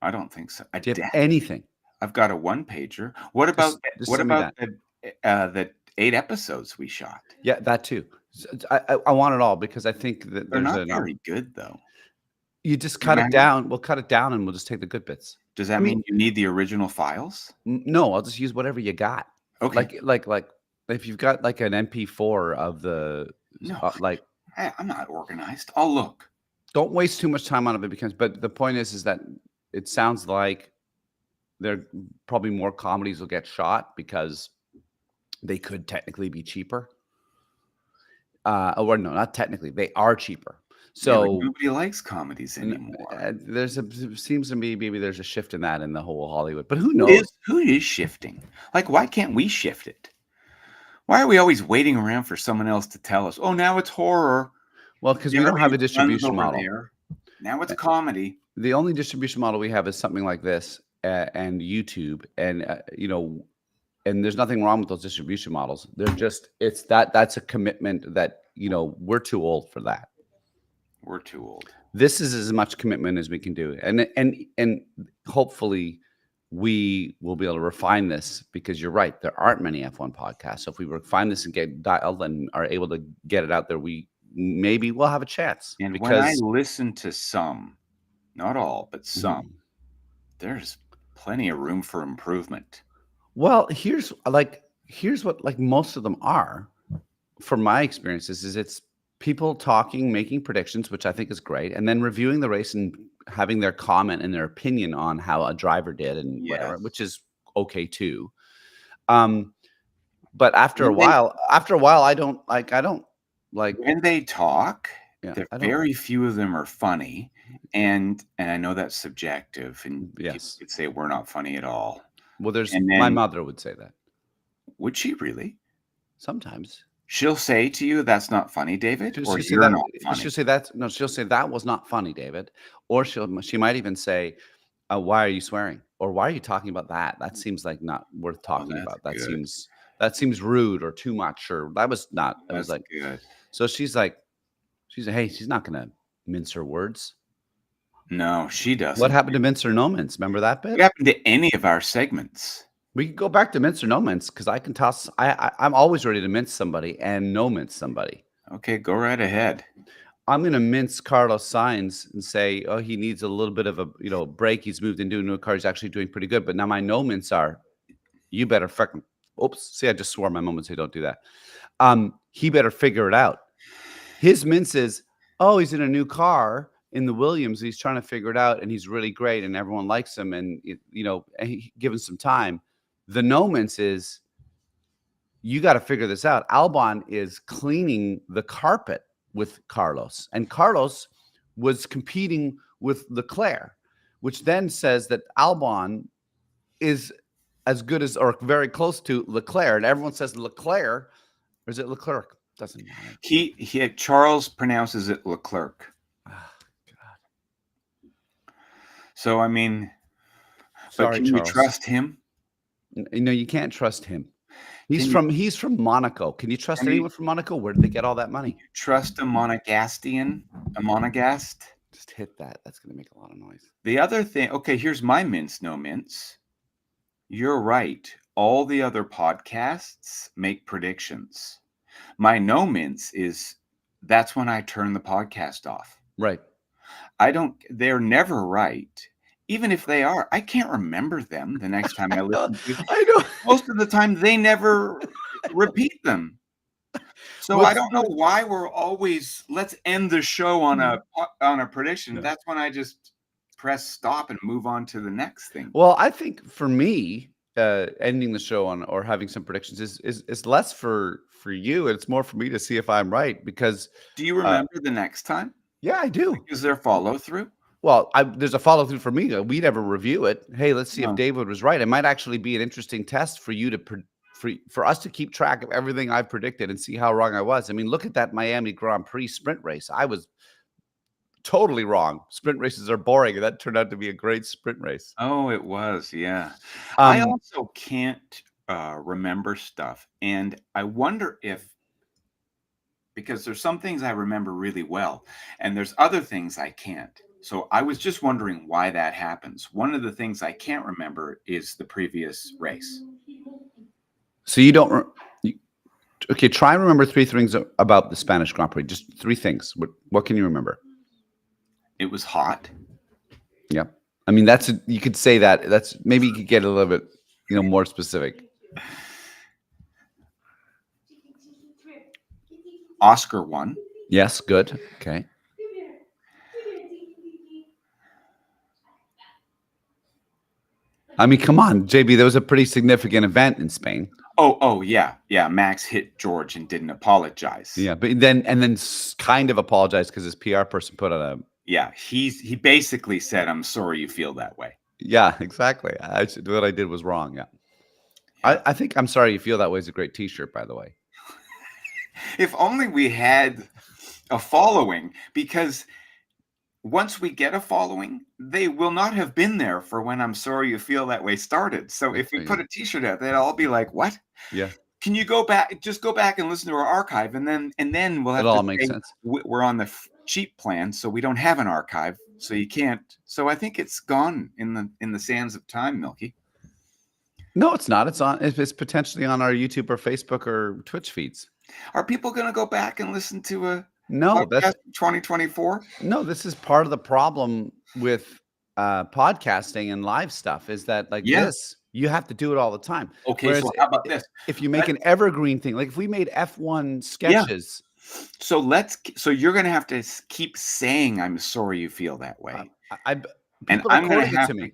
Speaker 1: I don't think so.
Speaker 2: Do you have anything?
Speaker 1: I've got a one pager. What about
Speaker 2: Just send me that.
Speaker 1: the 8 episodes we shot?
Speaker 2: Yeah, that too. I want it all because I think that
Speaker 1: They're
Speaker 2: there's
Speaker 1: not
Speaker 2: an
Speaker 1: very good though.
Speaker 2: you just
Speaker 1: No
Speaker 2: cut it
Speaker 1: matter,
Speaker 2: down. We'll cut it down and we'll just take the good bits.
Speaker 1: does
Speaker 2: I
Speaker 1: that
Speaker 2: mean,
Speaker 1: mean you need the original files?
Speaker 2: no, I'll just use whatever you got.
Speaker 1: Okay.
Speaker 2: Like if you've got like an MP4 of the
Speaker 1: No,
Speaker 2: like
Speaker 1: I'm not organized. I'll look.
Speaker 2: don't waste too much time on it because but the point is that it sounds like there probably more comedies will get shot because they could technically be cheaper. Or no, not technically, they are cheaper.
Speaker 1: Yeah, but
Speaker 2: So
Speaker 1: nobody likes comedies anymore.
Speaker 2: there's a seems to me maybe there's a shift in that in the whole Hollywood, but who knows?
Speaker 1: Who is shifting? Like, why can't we shift it? Why are we always waiting around for someone else to tell us? Oh, now it's horror.
Speaker 2: Well, because we don't have
Speaker 1: Jerry
Speaker 2: a
Speaker 1: runs
Speaker 2: distribution
Speaker 1: over
Speaker 2: model.
Speaker 1: there. Now it's comedy.
Speaker 2: The only distribution model we have is something like this and YouTube, and and there's nothing wrong with those distribution models. They're just that's a commitment that we're too old for that.
Speaker 1: We're too old.
Speaker 2: This is as much commitment as we can do, and hopefully we will be able to refine this because you're right. There aren't many F1 podcasts. So if we refine this and get dialed and are able to get it out there, maybe we'll have a chance.
Speaker 1: And
Speaker 2: because
Speaker 1: when I listen to some, not all, but some, there's plenty of room for improvement.
Speaker 2: Well, here's what like most of them are, from my experiences, is it's people talking, making predictions, which I think is great, and then reviewing the race and having their comment and their opinion on how a driver did and whatever, which is okay too. But after a while, I don't like
Speaker 1: when they talk.
Speaker 2: Yeah,
Speaker 1: Very few of them are funny, and I know that's subjective, and
Speaker 2: yes,
Speaker 1: you could say we're not funny at all.
Speaker 2: Well,
Speaker 1: And
Speaker 2: my
Speaker 1: then,
Speaker 2: mother would say that.
Speaker 1: would she really?
Speaker 2: Sometimes
Speaker 1: She'll say to you, "That's not funny, David," or
Speaker 2: she'll say
Speaker 1: "You're
Speaker 2: that.
Speaker 1: not funny."
Speaker 2: She'll say that. No, she'll say that was not funny, David. Or she might even say, "Why are you swearing?" Or "Why are you talking about that? That seems like not worth talking
Speaker 1: that's
Speaker 2: about. That
Speaker 1: good.
Speaker 2: seems rude or too much." Or that was not. It was
Speaker 1: That's
Speaker 2: like
Speaker 1: good.
Speaker 2: So she's like, hey, she's not going to mince her words.
Speaker 1: No, she doesn't.
Speaker 2: What happened to mince or no mince? Remember that bit?
Speaker 1: What happened to any of our segments?
Speaker 2: We can go back to mince or no mince because I can toss. I'm always ready to mince somebody and no mince somebody.
Speaker 1: Okay, go right ahead.
Speaker 2: I'm going to mince Carlos Sainz and say, oh, he needs a little bit of a break. He's moved into a new car. He's actually doing pretty good. But now my no mince are, you better fucking. Oops. See, I just swore my mom would say don't do that. He better figure it out. His mince is, oh, he's in a new car in the Williams. He's trying to figure it out, and he's really great, and everyone likes him, and give him some time. The no mince is, you got to figure this out. Albon is cleaning the carpet with Carlos, and Carlos was competing with Leclerc, which then says that Albon is as good as or very close to Leclerc, and everyone says Leclerc, or is it Leclerc? Doesn't matter.
Speaker 1: Charles pronounces it Leclerc.
Speaker 2: Oh, God.
Speaker 1: So I mean,
Speaker 2: sorry,
Speaker 1: but can
Speaker 2: Charles.
Speaker 1: you trust him?
Speaker 2: No, you can't trust him. He's from Monaco. Can you trust anyone from Monaco? Where did they get all that money?
Speaker 1: Trust a Monegastian, a Monegast?
Speaker 2: Just hit that. That's going to make a lot of noise.
Speaker 1: The other thing, okay, here's my mince, no mince. You're right. All the other podcasts make predictions. My no mince is that's when I turn the podcast off.
Speaker 2: Right.
Speaker 1: They're never right. Even if they are, I can't remember them the next time I listen to it.
Speaker 2: I know.
Speaker 1: Most of the time, they never repeat them. So I don't know why we're always, let's end the show on a prediction. Yeah. That's when I just press stop and move on to the next thing.
Speaker 2: Well, I think for me, ending the show on or having some predictions is less for you. It's more for me to see if I'm right. Because
Speaker 1: do you remember the next time?
Speaker 2: Yeah, I do.
Speaker 1: Is there follow through?
Speaker 2: Well, there's a follow through for me. We never review it. Hey, let's see if David was right. It might actually be an interesting test for you for us to keep track of everything I've predicted and see how wrong I was. I mean, look at that Miami Grand Prix sprint race. I was totally wrong. Sprint races are boring, and that turned out to be a great sprint race.
Speaker 1: Oh, it was, yeah. I also can't remember stuff, and I wonder if, because there's some things I remember really well, and there's other things I can't. So I was just wondering why that happens. One of the things I can't remember is the previous race.
Speaker 2: So you don't. Okay, try and remember 3 things about the Spanish Grand Prix. Just 3 things. What can you remember?
Speaker 1: It was hot.
Speaker 2: Yep. I mean, you could say that. That's maybe you could get a little bit, more specific.
Speaker 1: Oscar won.
Speaker 2: Yes, good. Okay. I mean, come on, JB. There was a pretty significant event in Spain.
Speaker 1: Oh, yeah. Max hit George and didn't apologize.
Speaker 2: Yeah, but then kind of apologized because his PR person put out a.
Speaker 1: Yeah, he basically said, "I'm sorry you feel that way."
Speaker 2: Yeah, exactly. What I did was wrong. Yeah. I think "I'm sorry you feel that way" is a great T-shirt, by the way.
Speaker 1: If only we had a following, because once we get a following, they will not have been there for when "I'm sorry you feel that way" started. So if we put a T-shirt out, they'd all be like, "What?
Speaker 2: Yeah.
Speaker 1: Can you go back and listen to our archive, and then we'll have
Speaker 2: It all
Speaker 1: to
Speaker 2: makes
Speaker 1: say
Speaker 2: sense.
Speaker 1: we're on the cheap plan, so we don't have an archive, so you can't." So I think it's gone in the sands of time, Milky.
Speaker 2: No, it's not. It's potentially on our YouTube or Facebook or Twitch feeds.
Speaker 1: Are people going to go back and listen to a
Speaker 2: No,
Speaker 1: podcast in 2024?
Speaker 2: No, this is part of the problem with podcasting and live stuff is that this, you have to do it all the time.
Speaker 1: Okay,
Speaker 2: Whereas
Speaker 1: so how about this?
Speaker 2: if you make an evergreen thing, like if we made F1 sketches.
Speaker 1: So you're going to have to keep saying "I'm sorry you feel that way."
Speaker 2: People
Speaker 1: are
Speaker 2: are quoting it to me.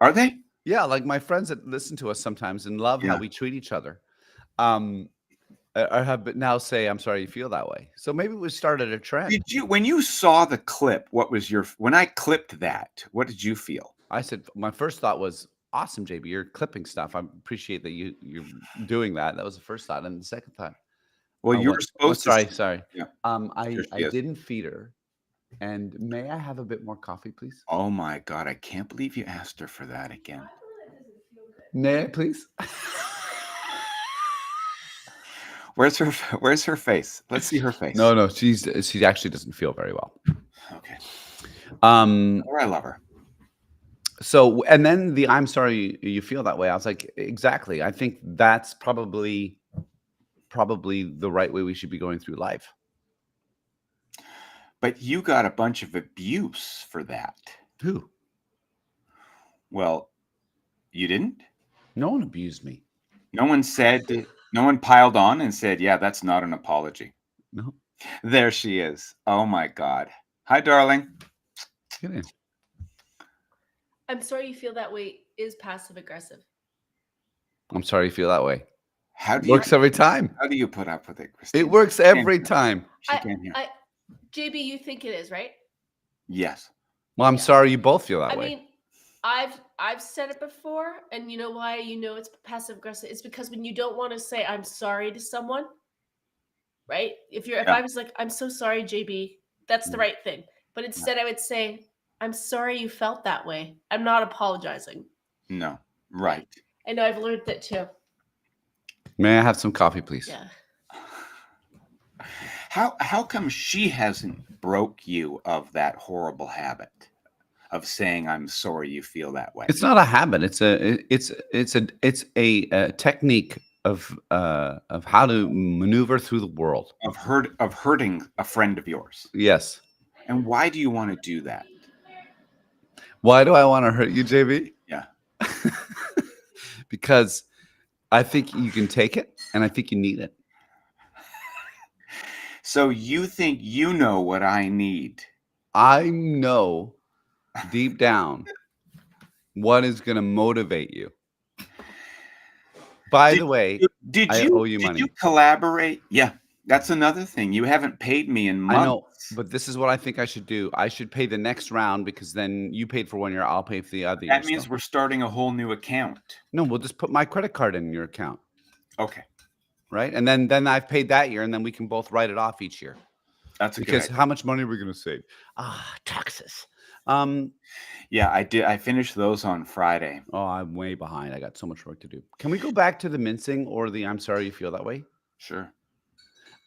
Speaker 1: Are they?
Speaker 2: Yeah, like my friends that listen to us sometimes and love how we treat each other. I have now say "I'm sorry you feel that way." So maybe we started a trend.
Speaker 1: When you saw the clip, when I clipped that, what did you feel?
Speaker 2: I said my first thought was, "Awesome, JB, you're clipping stuff. I appreciate that you're doing that." That was the first thought, and the second thought.
Speaker 1: Well, you were supposed to.
Speaker 2: Sorry.
Speaker 1: Yeah.
Speaker 2: I didn't feed her. And may I have a bit more coffee, please?
Speaker 1: Oh my God, I can't believe you asked her for that again.
Speaker 2: May I, please?
Speaker 1: Where's her face? Let's see her face.
Speaker 2: No, she actually doesn't feel very well.
Speaker 1: Okay.
Speaker 2: Or
Speaker 1: I love her.
Speaker 2: So, and then "I'm sorry you feel that way." I was like, exactly. I think that's probably the right way we should be going through life.
Speaker 1: But you got a bunch of abuse for that.
Speaker 2: Who?
Speaker 1: Well, you didn't?
Speaker 2: No one abused me.
Speaker 1: No one piled on and said, "Yeah, that's not an apology."
Speaker 2: No.
Speaker 1: There she is. Oh my God. Hi, darling.
Speaker 2: Get in.
Speaker 3: "I'm sorry you feel that way" is passive aggressive.
Speaker 2: I'm sorry you feel that way.
Speaker 1: Works
Speaker 2: every time.
Speaker 1: How do you put up with it, Christine?
Speaker 2: It works every time.
Speaker 1: She can't hear.
Speaker 3: JB, you think it is, right?
Speaker 1: Yes.
Speaker 2: Well, I'm sorry you both feel that way.
Speaker 3: I mean, I've said it before, and you know why it's passive aggressive? It's because when you don't want to say "I'm sorry" to someone, right? If I was like, "I'm so sorry, JB," that's the right thing. But instead I would say, "I'm sorry you felt that way. I'm not apologizing."
Speaker 1: No. Right.
Speaker 3: I know, I've learned that too.
Speaker 2: May I have some coffee, please?
Speaker 3: Yeah.
Speaker 1: How come she hasn't broke you of that horrible habit of saying "I'm sorry you feel that way"?
Speaker 2: It's not a habit. It's a technique of how to maneuver through the world.
Speaker 1: Of hurting a friend of yours.
Speaker 2: Yes.
Speaker 1: And why do you want to do that?
Speaker 2: Why do I want to hurt you, JB?
Speaker 1: Yeah.
Speaker 2: Because I think you can take it, and I think you need it.
Speaker 1: So you think you know what I need?
Speaker 2: I know deep down what is going to motivate you. By the way, I owe you money.
Speaker 1: Did you collaborate? Yeah, that's another thing. You haven't paid me in months.
Speaker 2: I know, but this is what I think I should do. I should pay the next round because then you paid for 1 year, I'll pay for the other year.
Speaker 1: That means we're starting a whole new account.
Speaker 2: No, we'll just put my credit card in your account.
Speaker 1: Okay.
Speaker 2: Right? And then I've paid that year, and then we can both write it off each year.
Speaker 1: That's
Speaker 2: because how much money are we going to save? Taxes.
Speaker 1: Yeah, I did. I finished those on Friday.
Speaker 2: Oh, I'm way behind. I got so much work to do. Can we go back to the mincing or the "I'm sorry you feel that way"?
Speaker 1: Sure.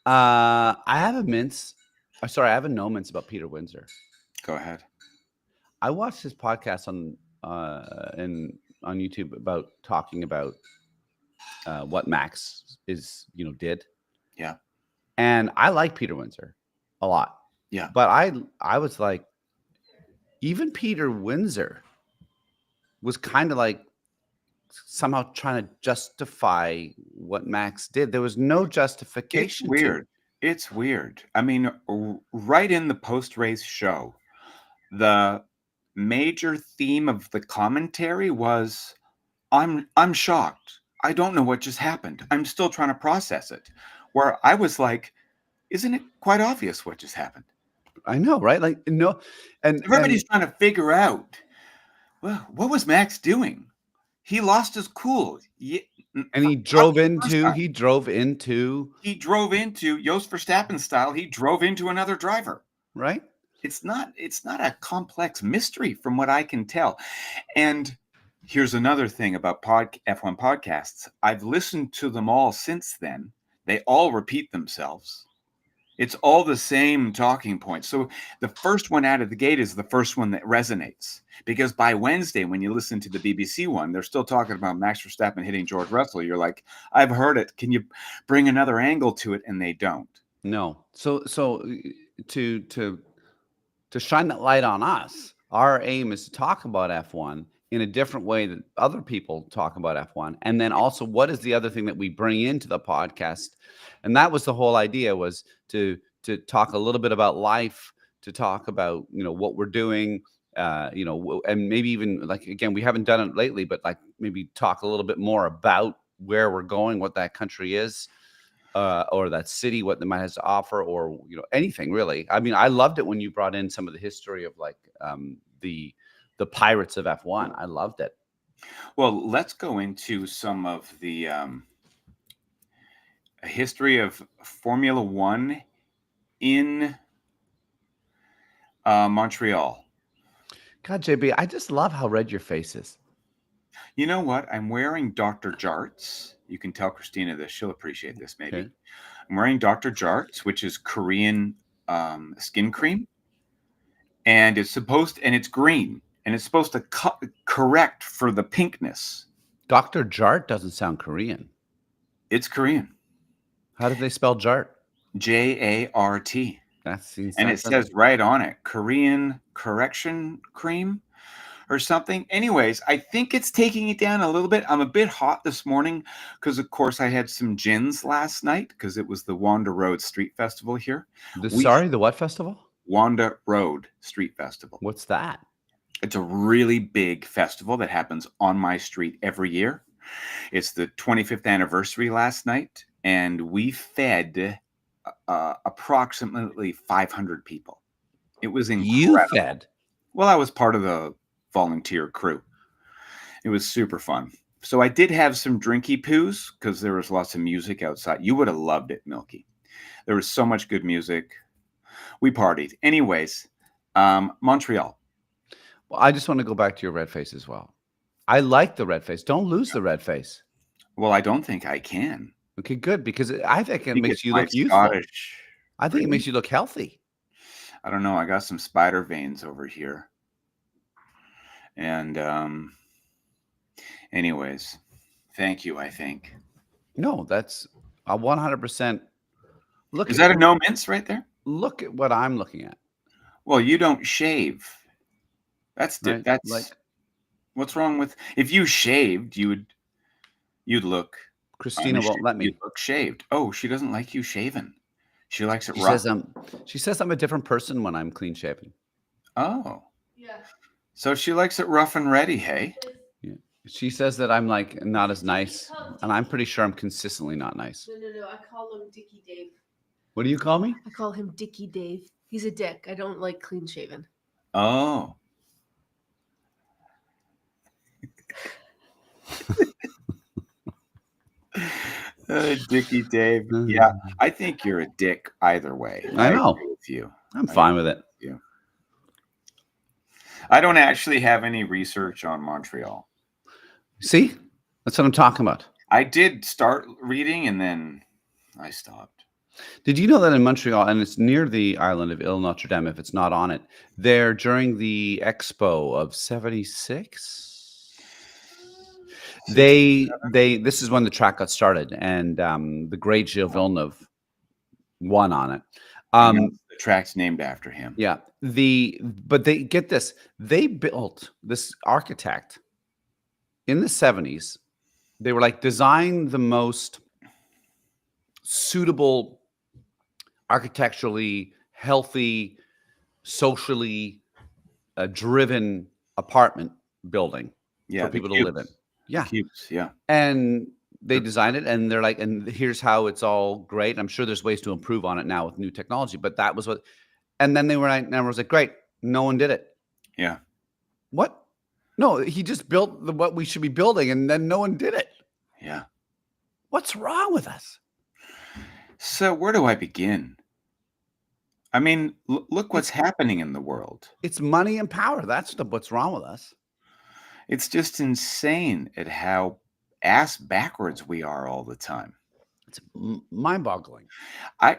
Speaker 2: I have a mince. I have a no mince about Peter Windsor.
Speaker 1: Go ahead.
Speaker 2: I watched his podcast on YouTube about talking about what Max did.
Speaker 1: Yeah.
Speaker 2: And I like Peter Windsor a lot.
Speaker 1: Yeah.
Speaker 2: But I was like, even Peter Windsor was kind of like somehow trying to justify what Max did. There was no
Speaker 1: It's
Speaker 2: justification to it.
Speaker 1: weird. It's weird. I mean, right in the post-race show, the major theme of the commentary was, I'm shocked. I don't know what just happened. I'm still trying to process it. Where I was like, isn't it quite obvious what just happened?
Speaker 2: I know, right? Like, no, and
Speaker 1: Everybody's trying to figure out, well, what was Max doing? He lost his cool.
Speaker 2: and he drove into
Speaker 1: He drove into Jos Verstappen style. He drove into another driver.
Speaker 2: right.
Speaker 1: It's not a complex mystery from what I can tell. And here's another thing about F1 podcasts. I've listened to them all since then. They all repeat themselves. It's all the same talking points. So the first one out of the gate is the first one that resonates. Because by Wednesday, when you listen to the BBC one, they're still talking about Max Verstappen hitting George Russell. You're like, I've heard it. Can you bring another angle to it? And they don't.
Speaker 2: No. So to shine that light on us, our aim is to talk about F1 in a different way that other people talk about F1. And then also, what is the other thing that we bring into the podcast? And that was the whole idea, was to talk a little bit about life, to talk about, what we're doing, and maybe even, like, again, we haven't done it lately, but like maybe talk a little bit more about where we're going, what that country is. Or that city, what they might have to offer, or anything really. I mean, I loved it when you brought in some of the history of like the pirates of F1. I loved it.
Speaker 1: Well, let's go into some of the history of Formula One in Montreal.
Speaker 2: God, JB, I just love how red your face is.
Speaker 1: You know what? I'm wearing Dr. Jart's. You can tell Christina this. She'll appreciate this, maybe.
Speaker 2: Okay.
Speaker 1: I'm wearing Dr. Jart's, which is Korean skin cream. And it's green. And it's supposed to correct for the pinkness.
Speaker 2: Dr. Jart doesn't sound Korean.
Speaker 1: It's Korean.
Speaker 2: How did they spell Jart?
Speaker 1: Jart.
Speaker 2: That seems.
Speaker 1: And it says right on it, Korean correction cream or something. Anyways, I think it's taking it down a little bit. I'm a bit hot this morning because, of course, I had some gins last night because it was the Wanda Road Street Festival here.
Speaker 2: The what festival?
Speaker 1: Wanda Road Street Festival.
Speaker 2: What's that?
Speaker 1: It's a really big festival that happens on my street every year. It's the 25th anniversary last night, and we fed approximately 500 people. It was incredible.
Speaker 2: You fed?
Speaker 1: Well, I was part of the volunteer crew. It was super fun. So I did have some drinky poos because there was lots of music outside. You would have loved it, Milky. There was so much good music. We partied. Anyways, Montreal.
Speaker 2: Well, I just want to go back to your red face as well. I like the red face. Don't lose the red face.
Speaker 1: Well, I don't think I can.
Speaker 2: Okay, good, because I think it makes you
Speaker 1: my
Speaker 2: look youthful.
Speaker 1: Scottish.
Speaker 2: I think it makes you look healthy.
Speaker 1: I don't know. I got some spider veins over here. And anyways, thank you, I think.
Speaker 2: No, that's a 100%. Look,
Speaker 1: is that a no mince right there?
Speaker 2: Look at what I'm looking at.
Speaker 1: Well, you don't shave. That's
Speaker 2: Right?
Speaker 1: that's
Speaker 2: like,
Speaker 1: what's wrong with, if you shaved, you'd look.
Speaker 2: Christina won't let me.
Speaker 1: You'd look shaved. Oh, she doesn't like you shaven. She likes it
Speaker 2: She
Speaker 1: rough.
Speaker 2: She says I'm a different person when I'm clean shaven.
Speaker 1: Oh.
Speaker 3: Yeah.
Speaker 1: So she likes it rough and ready, hey?
Speaker 2: Yeah. She says that I'm like not as nice, and I'm pretty sure I'm consistently not nice.
Speaker 3: No. I call him Dicky Dave.
Speaker 2: What do you call me?
Speaker 3: I call him Dicky Dave. He's a dick. I don't like clean shaven.
Speaker 1: Oh. Dicky Dave. Yeah, I think you're a dick either way.
Speaker 2: I know.
Speaker 1: agree with you.
Speaker 2: I'm fine with it.
Speaker 1: Yeah. I don't actually have any research on Montreal.
Speaker 2: See? That's what I'm talking about.
Speaker 1: I did start reading and then I stopped.
Speaker 2: Did you know that in Montreal, and it's near the island of Ile Notre Dame, if it's not on it, there during the Expo of 76, they this is when the track got started, and the great Gilles Villeneuve won on it.
Speaker 1: And the track's named after him.
Speaker 2: Yeah. But they get this. They built this architect in the 70s. They were like, design the most suitable, architecturally healthy, socially driven apartment building for people to live in. Yeah.
Speaker 1: Cubes, yeah.
Speaker 2: And they designed it, and they're like, and here's how it's all great. I'm sure there's ways to improve on it now with new technology, but that was what. And then they were like, and I was like, great, no one did it.
Speaker 1: Yeah.
Speaker 2: What? No, he just built what we should be building, and then no one did it.
Speaker 1: Yeah.
Speaker 2: What's wrong with us?
Speaker 1: So where do I begin? I mean, look what's happening in the world.
Speaker 2: It's money and power. That's what's wrong with us.
Speaker 1: It's just insane at how ass backwards we are all the time.
Speaker 2: It's mind-boggling.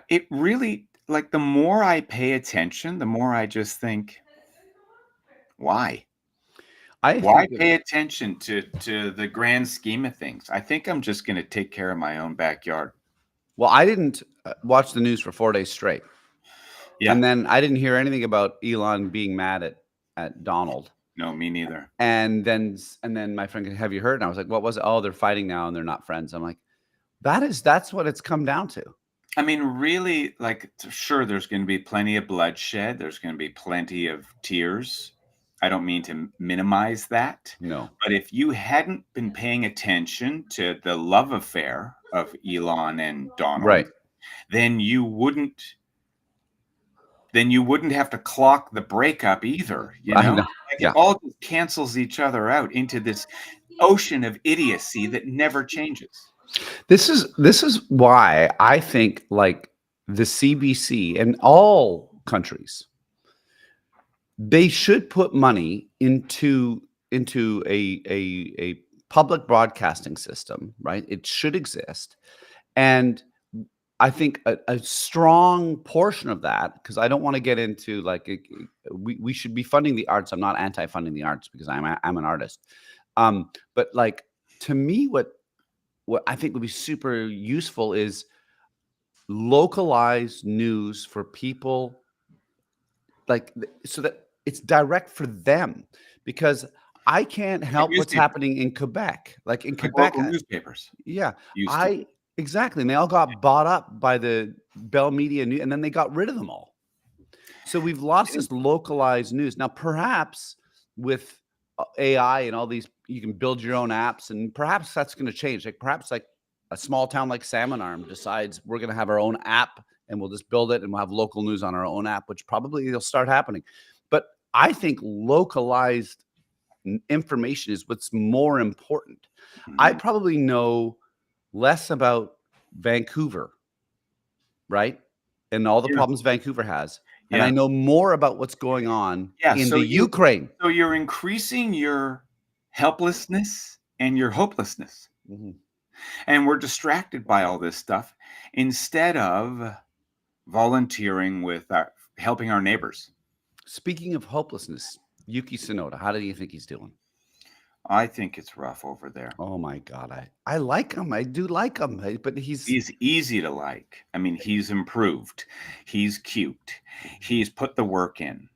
Speaker 1: It really, like, the more I pay attention, the more I just think, why? Why pay attention to the grand scheme of things? I think I'm just going to take care of my own backyard.
Speaker 2: Well, I didn't watch the news for 4 days straight.
Speaker 1: Yeah.
Speaker 2: And then I didn't hear anything about Elon being mad at Donald.
Speaker 1: No, me neither.
Speaker 2: And then my friend, have you heard? And I was like, what was it? Oh, they're fighting now and they're not friends. I'm like, that's what it's come down to.
Speaker 1: I mean, really, like, sure, there's going to be plenty of bloodshed. There's going to be plenty of tears. I don't mean to minimize that.
Speaker 2: No.
Speaker 1: But if you hadn't been paying attention to the love affair of Elon and Donald,
Speaker 2: right,
Speaker 1: then you wouldn't have to clock the breakup either. You know? Like,
Speaker 2: yeah.
Speaker 1: It all just cancels each other out into this ocean of idiocy that never changes.
Speaker 2: This is why I think, like, the CBC and all countries, they should put money into a public broadcasting system, right? It should exist. And I think a strong portion of that, because I don't want to get into, like, we should be funding the arts. I'm not anti-funding the arts because I'm an artist. But, like, to me, what I think would be super useful is localized news for people, like, so that it's direct for them, because I can't help what's happening in Quebec. Like, in Quebec,
Speaker 1: local newspapers.
Speaker 2: Yeah, exactly. And they all got bought up by the Bell Media, and then they got rid of them all. So we've lost this localized news. Now, perhaps with AI and all these, you can build your own apps, and perhaps that's going to change. Like, perhaps, like, a small town like Salmon Arm decides we're going to have our own app, and we'll just build it, and we'll have local news on our own app, which probably will start happening. But I think localized information is what's more important. I probably know less about Vancouver, right? And all the problems Vancouver has. And I know more about what's going on in the Ukraine.
Speaker 1: So you're increasing your helplessness and your hopelessness. And we're distracted by all this stuff instead of volunteering with helping our neighbors.
Speaker 2: Speaking of hopelessness, Yuki Tsunoda, how do you think he's doing?
Speaker 1: I think it's rough over there.
Speaker 2: Oh my God. I like him. I do like him, but he's
Speaker 1: easy to like. I mean, he's improved. He's cute. He's put the work in.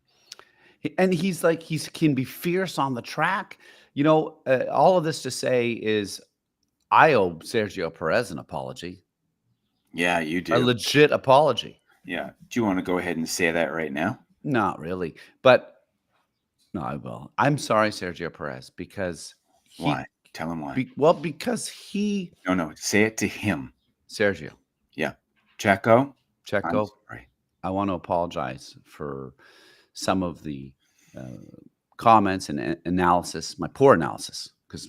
Speaker 2: And he's like, he can be fierce on the track. You know, all of this to say is I owe Sergio Perez an apology.
Speaker 1: Yeah, you do.
Speaker 2: A legit apology.
Speaker 1: Yeah. Do you want to go ahead and say that right now?
Speaker 2: Not really. But no, I will. I'm sorry, Sergio Perez, because
Speaker 1: why? Tell him why.
Speaker 2: Because he.
Speaker 1: No, say it to him.
Speaker 2: Sergio.
Speaker 1: Yeah. Checo.
Speaker 2: I'm sorry. I want to apologize for some of the comments and analysis, my poor analysis, because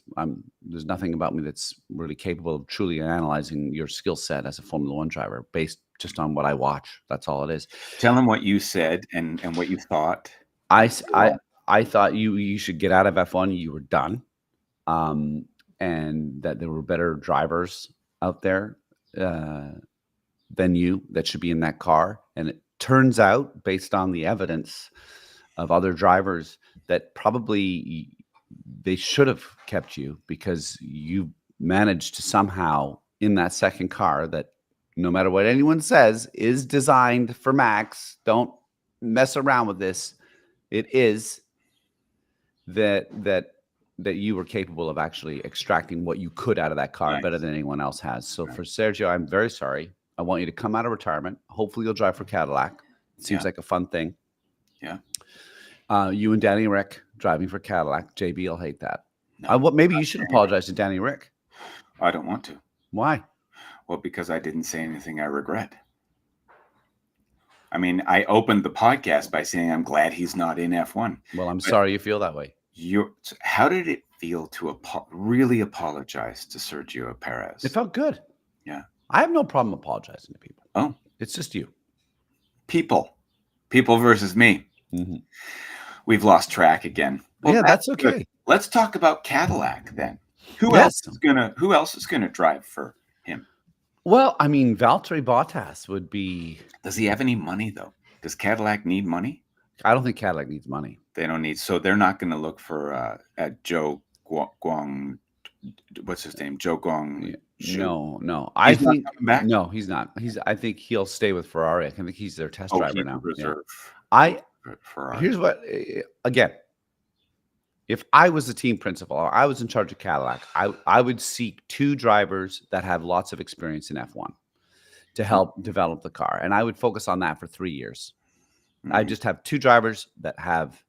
Speaker 2: there's nothing about me that's really capable of truly analyzing your skill set as a Formula One driver based just on what I watch. That's all it is.
Speaker 1: Tell him what you said and what you thought.
Speaker 2: I thought you should get out of F1. You were done, and that there were better drivers out there than you that should be in that car. And it turns out, based on the evidence of other drivers, that probably they should have kept you because you managed to somehow in that second car that, no matter what anyone says, is designed for Max. Don't mess around with this. It is that you were capable of actually extracting what you could out of that car better than anyone else has. So for Sergio, I'm very sorry. I want you to come out of retirement. Hopefully you'll drive for Cadillac. It seems like a fun thing.
Speaker 1: Yeah.
Speaker 2: You and Danny Rick driving for Cadillac. JB will hate that.
Speaker 1: No,
Speaker 2: maybe you should apologize to Danny Rick.
Speaker 1: I don't want to.
Speaker 2: Why?
Speaker 1: Well, because I didn't say anything I regret. I mean, I opened the podcast by saying I'm glad he's not in F1.
Speaker 2: Well, I'm sorry you feel that way.
Speaker 1: How did it feel to really apologize to Sergio Perez?
Speaker 2: It felt good.
Speaker 1: Yeah.
Speaker 2: I have no problem apologizing to people.
Speaker 1: Oh.
Speaker 2: It's just you.
Speaker 1: People versus me.
Speaker 2: Mm-hmm.
Speaker 1: We've lost track again.
Speaker 2: Well, yeah, that's okay.
Speaker 1: Good. Let's talk about Cadillac then. Who else is gonna drive for him?
Speaker 2: Well, I mean, Valtteri Bottas would be.
Speaker 1: Does he have any money though? Does Cadillac need money?
Speaker 2: I don't think Cadillac needs money.
Speaker 1: They don't need. So they're not going to look for Joe Guang. What's his name? Joe Guang.
Speaker 2: No.
Speaker 1: I think not coming back?
Speaker 2: No, he's not. I think he'll stay with Ferrari. I think he's their test driver now.
Speaker 1: Reserve.
Speaker 2: Yeah.
Speaker 1: Ferrari.
Speaker 2: Here's what. Again, if I was the team principal, or I was in charge of Cadillac, I would seek 2 drivers that have lots of experience in F1 to help develop the car, and I would focus on that for 3 years. I just have 2 drivers that have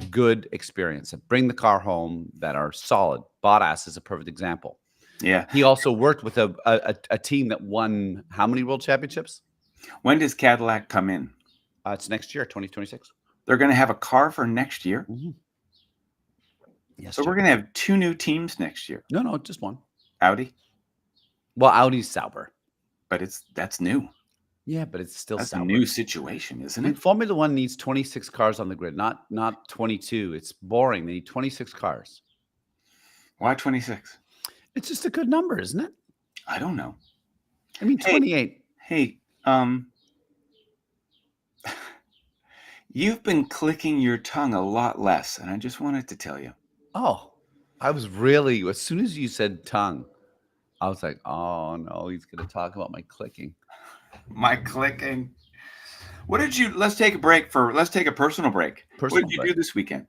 Speaker 2: good experience, that bring the car home, that are solid. Bottas is a perfect example.
Speaker 1: Yeah.
Speaker 2: He also worked with a team that won how many world championships?
Speaker 1: When does Cadillac come in?
Speaker 2: It's next year, 2026.
Speaker 1: They're going to have a car for next year?
Speaker 2: Mm-hmm. Yes.
Speaker 1: So we're going to have 2 new teams next year?
Speaker 2: No, just one.
Speaker 1: Audi?
Speaker 2: Well, Audi's Sauber.
Speaker 1: But that's new.
Speaker 2: Yeah, but it's still
Speaker 1: a new situation, isn't it?
Speaker 2: Formula One needs 26 cars on the grid, not 22. It's boring. They need 26 cars.
Speaker 1: Why 26?
Speaker 2: It's just a good number, isn't it?
Speaker 1: I don't know.
Speaker 2: I mean, 28.
Speaker 1: Hey, you've been clicking your tongue a lot less, and I just wanted to tell you.
Speaker 2: Oh, I was really, as soon as you said tongue, I was like, oh no, he's going to talk about my clicking.
Speaker 1: My clicking. Let's take a personal break. What did you do this weekend?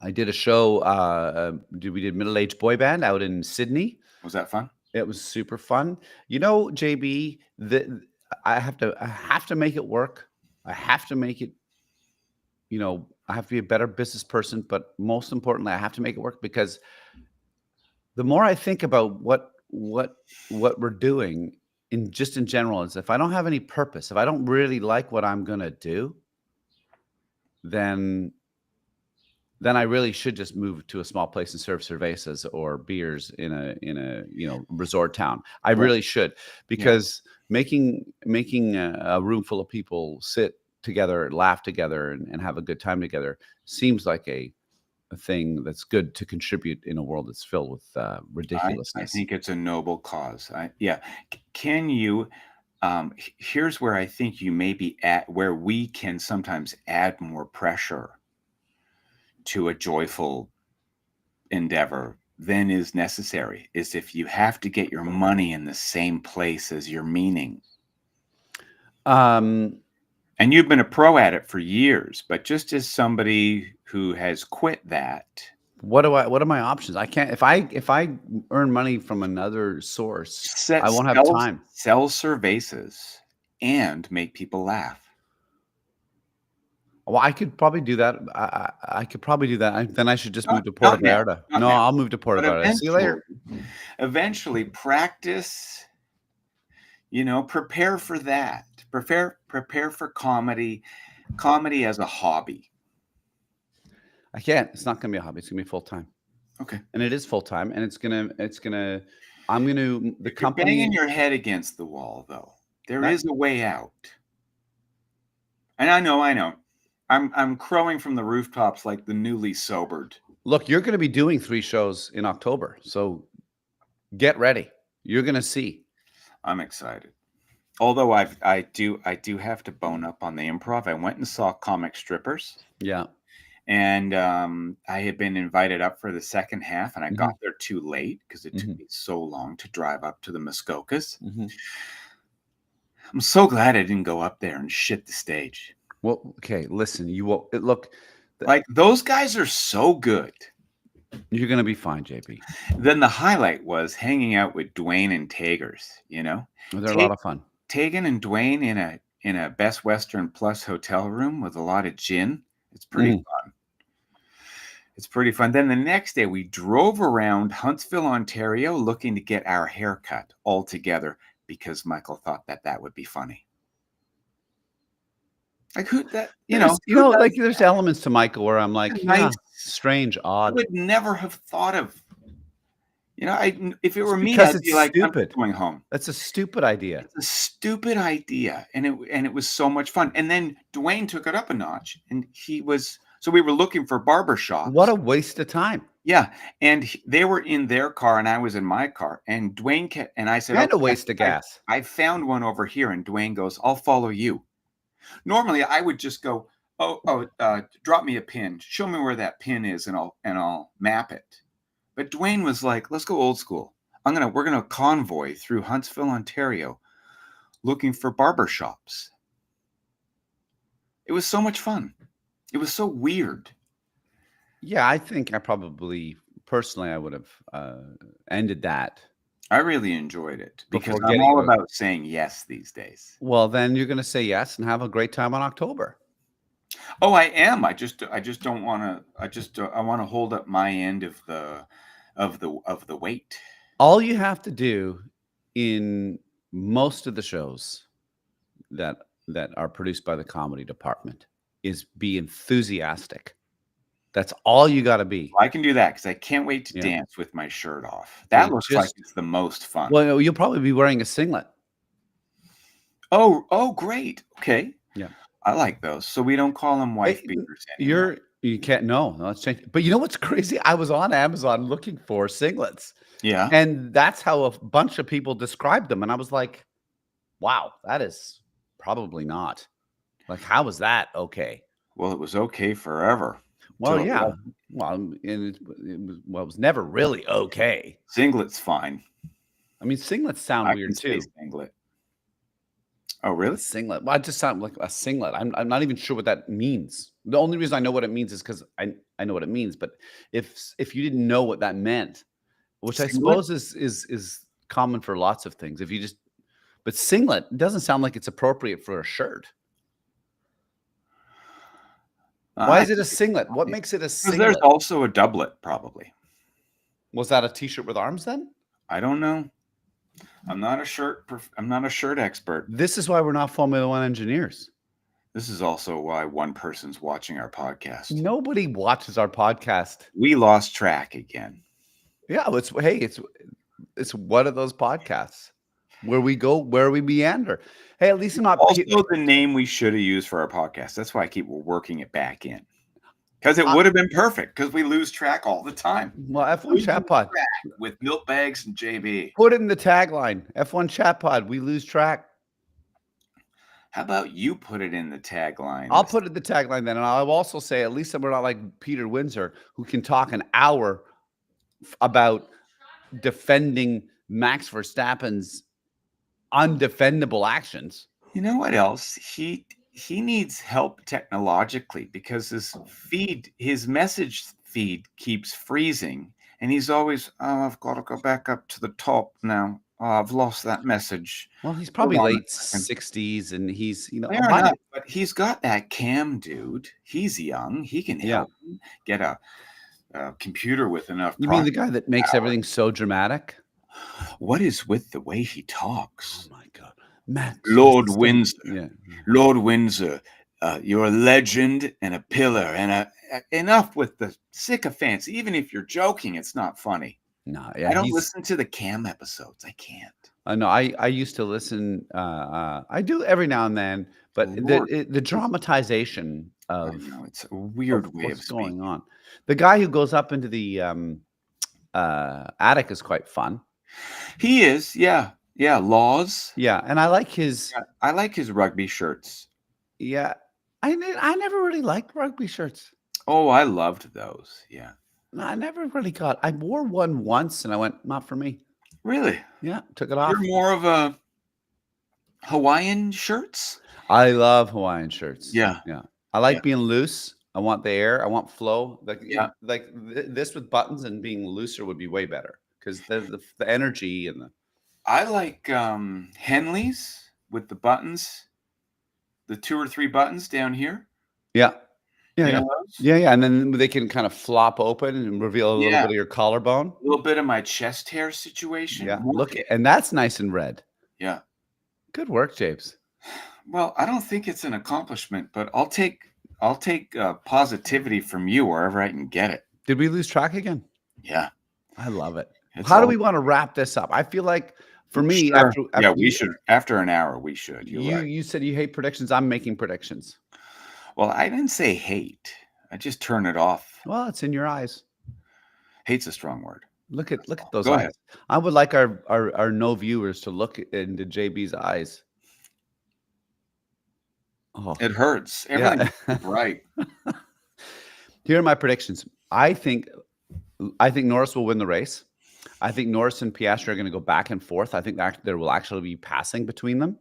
Speaker 2: I did a show. We did Middle-Aged Boy Band out in Sydney.
Speaker 1: Was that fun?
Speaker 2: It was super fun. You know, JB, I have to make it work. I have to make it, I have to be a better business person, but most importantly, I have to make it work because the more I think about what we're doing in general is if I don't have any purpose, if I don't really like what I'm going to do, then I really should just move to a small place and serve cervezas or beers in a resort town. I really should, because making a room full of people sit together, laugh together, and have a good time together seems like a thing that's good to contribute in a world that's filled with ridiculousness.
Speaker 1: I think it's a noble cause. Can you? Here's where I think you may be at, where we can sometimes add more pressure to a joyful endeavor than is necessary, is if you have to get your money in the same place as your meaning. And you've been a pro at it for years, but just as somebody who has quit that,
Speaker 2: what are my options? I can't, if I earn money from another source, I won't have time.
Speaker 1: Sell cervezas and make people laugh.
Speaker 2: Well, I could probably do that. I could probably do that. Then I should just move to Puerto Vallarta. No, I'll move to Puerto Vallarta. See you later.
Speaker 1: Eventually, practice. Prepare for that. Prepare for comedy. Comedy as a hobby.
Speaker 2: I can't. It's not going to be a hobby. It's going to be full time.
Speaker 1: Okay.
Speaker 2: And it is full time, and I'm going to the company.
Speaker 1: You're banging your head against the wall, though. There is a way out. And I know. I'm crowing from the rooftops like the newly sobered.
Speaker 2: Look, you're going to be doing 3 shows in October, so get ready. You're going to see.
Speaker 1: I'm excited. Although I do have to bone up on the improv. I went and saw Comic Strippers,
Speaker 2: Yeah.
Speaker 1: and I had been invited up for the second half, and I
Speaker 2: Mhm.
Speaker 1: got there too late because it took
Speaker 2: Mhm.
Speaker 1: me so long to drive up to the Muskokas.
Speaker 2: Mhm.
Speaker 1: I'm so glad I didn't go up there and shit the stage.
Speaker 2: Well, okay, listen, you will look,
Speaker 1: Like, those guys are so good.
Speaker 2: you're gonna be fine, JB.
Speaker 1: Then the highlight was hanging out with Dwayne and Tagers, you know?
Speaker 2: They're a
Speaker 1: Ta
Speaker 2: lot of fun.
Speaker 1: Tegan and Dwayne in a Best Western Plus hotel room with a lot of gin. It's pretty
Speaker 2: Mhm.
Speaker 1: fun. It's pretty fun. Then the next day, we drove around Huntsville, Ontario, looking to get our hair cut all together because Michael thought that that would be funny. Like, who that,
Speaker 2: There's,
Speaker 1: who
Speaker 2: like,
Speaker 1: does
Speaker 2: there's elements to Michael where I'm like,
Speaker 1: a
Speaker 2: yeah,
Speaker 1: nice
Speaker 2: strange,
Speaker 1: I
Speaker 2: odd.
Speaker 1: would never have thought of, if it
Speaker 2: It's
Speaker 1: were me,
Speaker 2: because
Speaker 1: I'd
Speaker 2: it's
Speaker 1: be like, "I'm
Speaker 2: stupid.
Speaker 1: going home."
Speaker 2: That's a stupid idea.
Speaker 1: It's a stupid idea, and it was so much fun. And then Dwayne took it up a notch, and so we were looking for barber shops.
Speaker 2: What a waste of time.
Speaker 1: Yeah, and they were in their car, and I was in my car. And Dwayne and I said,
Speaker 2: And a
Speaker 1: "Okay,
Speaker 2: waste of gas.
Speaker 1: I found one over here." And Dwayne goes, "I'll follow you." Normally, I would just go, drop me a pin, show me where that pin is, and I'll map it." But Dwayne was like, "Let's go old school. We're gonna convoy through Huntsville, Ontario, looking for barber shops." It was so much fun. It was so weird.
Speaker 2: Yeah, I think I probably personally I would have ended that
Speaker 1: I really enjoyed it because
Speaker 2: before
Speaker 1: I'm
Speaker 2: getting
Speaker 1: all
Speaker 2: a.
Speaker 1: about saying yes these days.
Speaker 2: Well, then you're gonna say yes and have a great time on October.
Speaker 1: Oh, I am. I just don't want to. I want to hold up my end of the weight.
Speaker 2: All you have to do in most of the shows that are produced by the comedy department is be enthusiastic. That's all you got to be.
Speaker 1: I can do that because I can't wait to
Speaker 2: Yeah.
Speaker 1: dance with my shirt off.
Speaker 2: Okay,
Speaker 1: That looks like
Speaker 2: just
Speaker 1: it's the most fun.
Speaker 2: well, no, you'll probably be wearing a singlet.
Speaker 1: Oh, great. Okay.
Speaker 2: Yeah.
Speaker 1: I like those. So we don't call them wife
Speaker 2: Hey,
Speaker 1: beaters anymore.
Speaker 2: you can't no, that's changed. But you know what's crazy? I was on Amazon looking for singlets,
Speaker 1: Yeah.
Speaker 2: and that's how a bunch of people described them. And I was like, wow, that is probably not. Like, how is that okay?
Speaker 1: Well, it was okay forever.
Speaker 2: Well,
Speaker 1: till it
Speaker 2: yeah.
Speaker 1: wasn't.
Speaker 2: Well, and it was never really okay.
Speaker 1: Singlet's fine.
Speaker 2: I mean, singlets sound
Speaker 1: I can
Speaker 2: weird
Speaker 1: say
Speaker 2: too.
Speaker 1: singlet. Oh,
Speaker 2: A
Speaker 1: really?
Speaker 2: singlet. Well, it just sound like a singlet. I'm not even sure what that means. The only reason I know what it means is because I know what it means. But if you didn't know what that meant, which I
Speaker 1: Singlet?
Speaker 2: suppose is common for lots of things, if you just but singlet doesn't sound like it's appropriate for a shirt. Why
Speaker 1: I
Speaker 2: is it a
Speaker 1: think it's
Speaker 2: singlet? What
Speaker 1: fine.
Speaker 2: makes it a
Speaker 1: 'Cause there's
Speaker 2: singlet?
Speaker 1: also a doublet, probably.
Speaker 2: Was that a t-shirt with arms then?
Speaker 1: I don't know. I'm not a shirt expert.
Speaker 2: This is why we're not Formula One engineers.
Speaker 1: This is also why one person's watching our podcast.
Speaker 2: Nobody watches our podcast.
Speaker 1: We lost track again.
Speaker 2: Yeah, it's one of those podcasts where we go where we meander. Hey, at least I'm not.
Speaker 1: Also, the name we should have used for our podcast. That's why I keep working it back in. Because it would have been perfect. Because we lose track all the time.
Speaker 2: Well, F1 Chat Pod.
Speaker 1: With Milk Bags and JB.
Speaker 2: Put it in the tagline. F1 Chat Pod. We lose track.
Speaker 1: How about you put it in the tagline?
Speaker 2: I'll put it in the tagline then, and I'll also say at least we're not like Peter Windsor, who can talk an hour about defending Max Verstappen's undefendable actions.
Speaker 1: You know what else? He needs help technologically because his message feed keeps freezing, and he's always, I've got to go back up to the top now. I've lost that message.
Speaker 2: Well, he's probably
Speaker 1: Hold on a
Speaker 2: late
Speaker 1: second.
Speaker 2: 60s, and he's
Speaker 1: Fair enough, but he's got that cam dude. He's young. He can help him get a computer with enough.
Speaker 2: You mean the guy that makes everything so dramatic?
Speaker 1: What is with the way he talks?
Speaker 2: Oh my God, Max,
Speaker 1: Lord Windsor.
Speaker 2: Yeah.
Speaker 1: Lord Windsor, you're a legend and a pillar, and enough with the sycophants. Even if you're joking, it's not funny.
Speaker 2: No, yeah,
Speaker 1: I don't listen to the cam episodes. I can't.
Speaker 2: I know. I used to listen. I do every now and then, but the dramatization of
Speaker 1: it's a weird way
Speaker 2: what's
Speaker 1: of
Speaker 2: going
Speaker 1: speaking.
Speaker 2: on. The guy who goes up into the attic is quite fun.
Speaker 1: He is, yeah. Yeah, Laws.
Speaker 2: Yeah, and I like his.
Speaker 1: Yeah, I like his rugby shirts.
Speaker 2: Yeah, I never really liked rugby shirts.
Speaker 1: Oh, I loved those. Yeah.
Speaker 2: No, I never really got. I wore one once, and I went, not for me.
Speaker 1: Really?
Speaker 2: Yeah, took it
Speaker 1: You're
Speaker 2: off.
Speaker 1: more of a Hawaiian shirts?
Speaker 2: I love Hawaiian shirts.
Speaker 1: Yeah.
Speaker 2: Yeah, I
Speaker 1: Yeah.
Speaker 2: like being loose. I want the air. I want flow.
Speaker 1: Yeah.
Speaker 2: This with buttons and being looser would be way better because the energy and the.
Speaker 1: I like Henleys with the buttons, the 2 or 3 buttons down here.
Speaker 2: Yeah. Yeah,
Speaker 1: You
Speaker 2: yeah.
Speaker 1: know those?
Speaker 2: Yeah, yeah, and then they can kind of flop open and reveal a little
Speaker 1: Yeah.
Speaker 2: bit of your collarbone.
Speaker 1: A little bit of my chest hair situation.
Speaker 2: Yeah,
Speaker 1: More
Speaker 2: look, and that's nice and red.
Speaker 1: Yeah.
Speaker 2: Good work, James.
Speaker 1: Well, I don't think it's an accomplishment, but I'll take positivity from you wherever I can get it.
Speaker 2: Did we lose track again?
Speaker 1: Yeah.
Speaker 2: I love it.
Speaker 1: It's
Speaker 2: How do
Speaker 1: all
Speaker 2: we wanna wrap this up? I feel like for me,
Speaker 1: Sure.
Speaker 2: after
Speaker 1: Yeah,
Speaker 2: after
Speaker 1: we should. After an hour, we should. You're right.
Speaker 2: you said you hate predictions, I'm making predictions.
Speaker 1: Well, I didn't say hate. I just turn it off.
Speaker 2: Well, it's in your eyes.
Speaker 1: Hate's a strong word.
Speaker 2: Look at those
Speaker 1: Go
Speaker 2: eyes.
Speaker 1: ahead.
Speaker 2: I would like our no viewers to look into JB's eyes. Oh,
Speaker 1: It hurts.
Speaker 2: yeah.
Speaker 1: Everything's so bright.
Speaker 2: Here are my predictions. I think Norris will win the race. I think Norris and Piastri are going to go back and forth. I think there will actually be passing between them.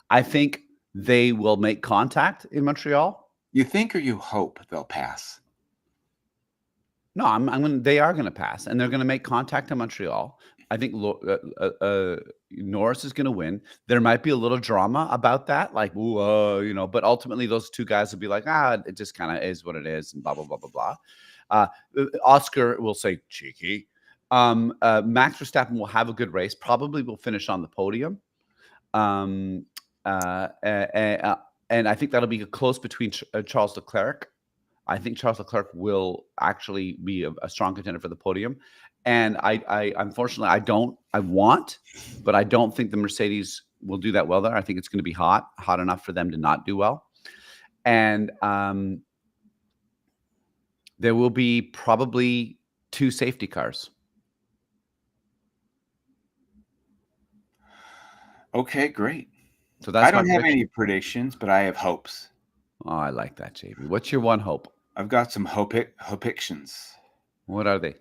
Speaker 2: I think they will make contact in Montreal.
Speaker 1: You think or you hope they'll pass?
Speaker 2: No, I'm going. They are going to pass, and they're going to make contact in Montreal. I think Norris is going to win. There might be a little drama about that, like, you know, but ultimately those two guys will be like, it just kind of is what it is, and blah, blah, blah, blah, blah. Oscar will say, cheeky. Max Verstappen will have a good race, probably will finish on the podium. And I think that'll be close between Charles Leclerc. I think Charles Leclerc will actually be a strong contender for the podium. And I unfortunately, I want, but I don't think the Mercedes will do that well there. I think it's going to be hot enough for them to not do well. And there will be probably 2 safety cars.
Speaker 1: Okay, great.
Speaker 2: So that's
Speaker 1: I don't
Speaker 2: my
Speaker 1: have
Speaker 2: prediction.
Speaker 1: any predictions, but I have hopes.
Speaker 2: Oh, I like that, JB. What's your one hope?
Speaker 1: I've got some hopictions.
Speaker 2: What are they?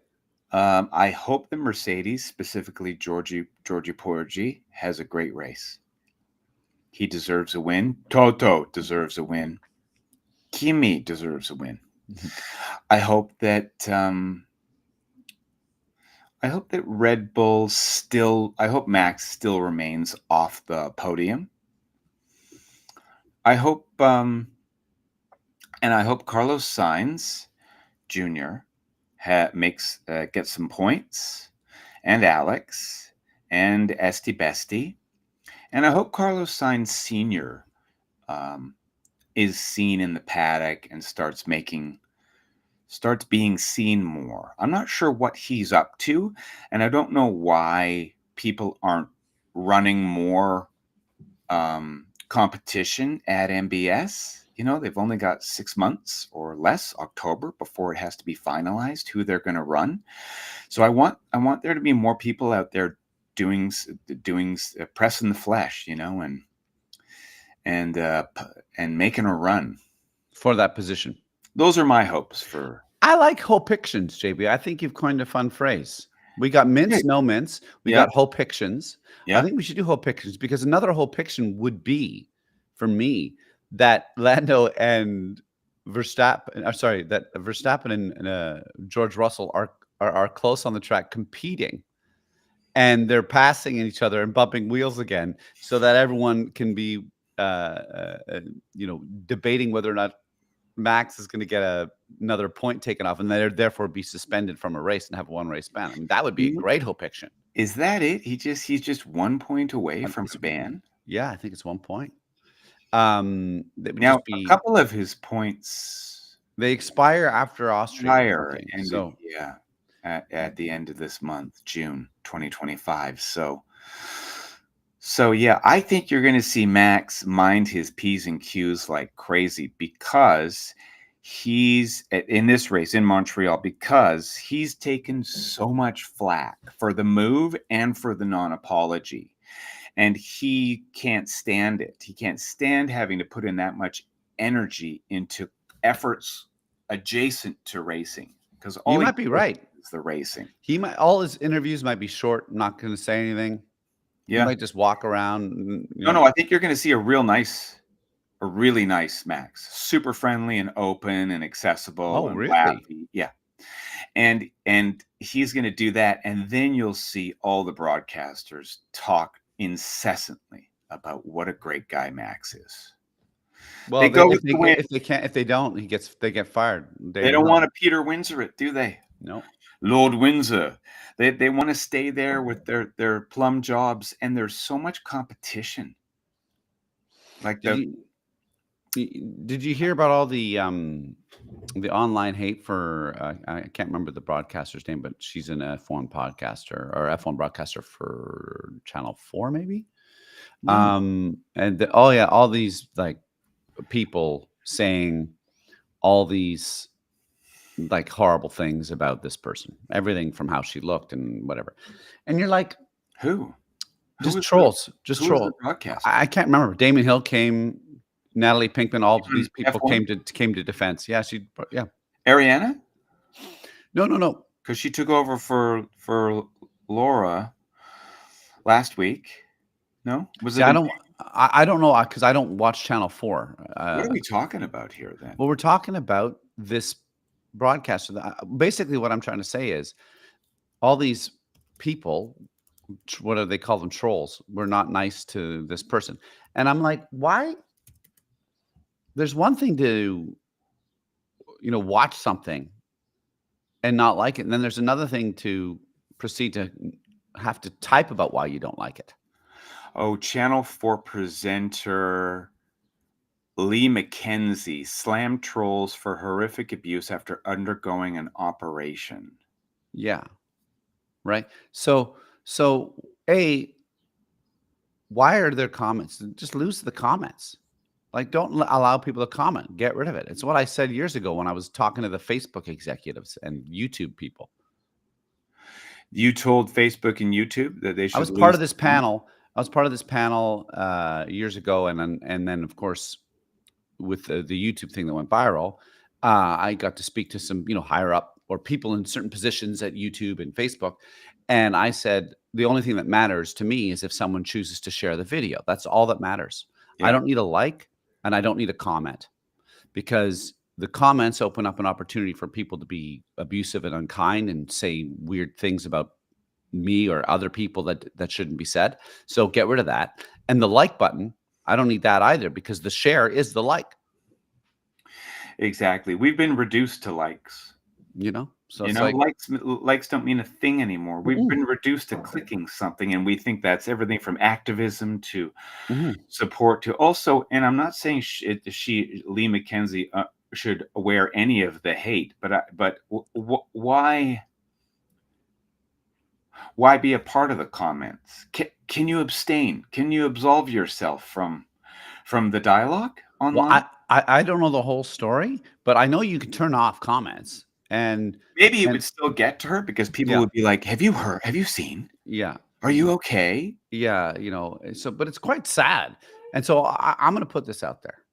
Speaker 1: I hope the Mercedes, specifically Georgie Porgy, has a great race. He deserves a win. Toto deserves a win. Kimi deserves a win. I hope that Red Bull I hope Max still remains off the podium. I hope and I hope Carlos Sainz Jr. Gets some points, and Alex and Esti Besti, and I hope Carlos Sainz Sr. Is seen in the paddock and starts being seen more. I'm not sure what he's up to, and I don't know why people aren't running more competition at MBS. You know, they've only got 6 months or less, October, before it has to be finalized who they're going to run. So I want there to be more people out there doing pressing the flesh, you know, and making a run
Speaker 2: For that position.
Speaker 1: Those are my hopes for.
Speaker 2: I like hopictions, JB. I think you've coined a fun phrase. We got mince, no mince. We got hopictions.
Speaker 1: Yeah.
Speaker 2: I think we should do hopictions because another hopiction would be, for me, that Lando and Verstappen, that Verstappen and George Russell are close on the track competing, and they're passing each other and bumping wheels again, so that everyone can be, debating whether or not Max is going to get another point taken off, and therefore be suspended from a race and have one race ban. I mean, that would be a great hopiction.
Speaker 1: Is that it? He's just 1 point away from a ban.
Speaker 2: Yeah, I think it's 1 point.
Speaker 1: Now, a couple of his points
Speaker 2: they expire after Austria.
Speaker 1: At the end of this month, June 2025. So yeah, I think you're going to see Max mind his P's and Q's like crazy because he's in this race in Montreal because he's taken so much flack for the move and for the non-apology. And he can't stand it. He can't stand having to put in that much energy into efforts adjacent to racing, because all
Speaker 2: You
Speaker 1: he
Speaker 2: might be
Speaker 1: cares
Speaker 2: right.
Speaker 1: is the racing.
Speaker 2: All his interviews might be short, not going to say anything. He
Speaker 1: Yeah.
Speaker 2: might just walk around. And,
Speaker 1: No, I think you're going to see a really nice Max. Super friendly and open and accessible
Speaker 2: Oh,
Speaker 1: and
Speaker 2: really?
Speaker 1: laughy. Yeah. And he's going to do that, and then you'll see all the broadcasters talk incessantly about what a great guy Max is.
Speaker 2: Well,
Speaker 1: They go
Speaker 2: if
Speaker 1: with
Speaker 2: they
Speaker 1: the win.
Speaker 2: if they don't, they get fired.
Speaker 1: They don't want to Peter Windsor it, do they?
Speaker 2: No.
Speaker 1: Lord Windsor. They want to stay there with their plum jobs, and there's so much competition. Like
Speaker 2: Did you hear about all the online hate for I can't remember the broadcaster's name, but she's an F1 podcaster or F1 broadcaster for Channel 4 maybe?
Speaker 1: No.
Speaker 2: And all these like people saying all these like horrible things about this person, everything from how she looked and whatever. And you're like,
Speaker 1: Who?
Speaker 2: just
Speaker 1: was
Speaker 2: trolls,
Speaker 1: who
Speaker 2: just
Speaker 1: was
Speaker 2: troll.
Speaker 1: the broadcaster?
Speaker 2: I can't remember. Damon Hill came, Natalie Pinkman, all of these people
Speaker 1: F1?
Speaker 2: came to defense. Yeah,
Speaker 1: Ariana?
Speaker 2: No.
Speaker 1: Because she took over for Laura last week. No? Was
Speaker 2: See,
Speaker 1: it?
Speaker 2: I don't know because I don't watch Channel 4.
Speaker 1: What are we talking about here then?
Speaker 2: Well, we're talking about this broadcaster. Basically, what I'm trying to say is all these people, what do they call them? Trolls, were not nice to this person. And I'm like, why? There's one thing to, watch something and not like it. And then there's another thing to proceed to have to type about why you don't like it.
Speaker 1: Oh, Channel 4 presenter Lee McKenzie slammed trolls for horrific abuse after undergoing an operation.
Speaker 2: Yeah. Right. So why are there comments? Just lose the comments. Like, don't allow people to comment. Get rid of it. It's what I said years ago when I was talking to the Facebook executives and YouTube people.
Speaker 1: You told Facebook and YouTube that they should.
Speaker 2: I was part of this panel. Years ago, and then of course, with the YouTube thing that went viral, I got to speak to some higher up or people in certain positions at YouTube and Facebook, and I said the only thing that matters to me is if someone chooses to share the video. That's all that matters.
Speaker 1: Yeah.
Speaker 2: I don't need a like and I don't need a comment, because the comments open up an opportunity for people to be abusive and unkind and say weird things about me or other people that shouldn't be said. So get rid of that. And the like button, I don't need that either, because the share is the like.
Speaker 1: Exactly. We've been reduced to likes.
Speaker 2: So
Speaker 1: it's likes don't mean a thing anymore. We've been reduced to clicking something, and we think that's everything from activism to support to also. And I'm not saying Lee McKenzie should wear any of the hate, but why be a part of the comments? Can you abstain? Can you absolve yourself from the dialogue online?
Speaker 2: Well, I don't know the whole story, but I know you can turn off comments, and
Speaker 1: maybe it would still get to her because people would be like, "Have you heard? Have you seen?
Speaker 2: Yeah.
Speaker 1: Are you okay?"
Speaker 2: Yeah, but it's quite sad. And so I'm going to put this out there.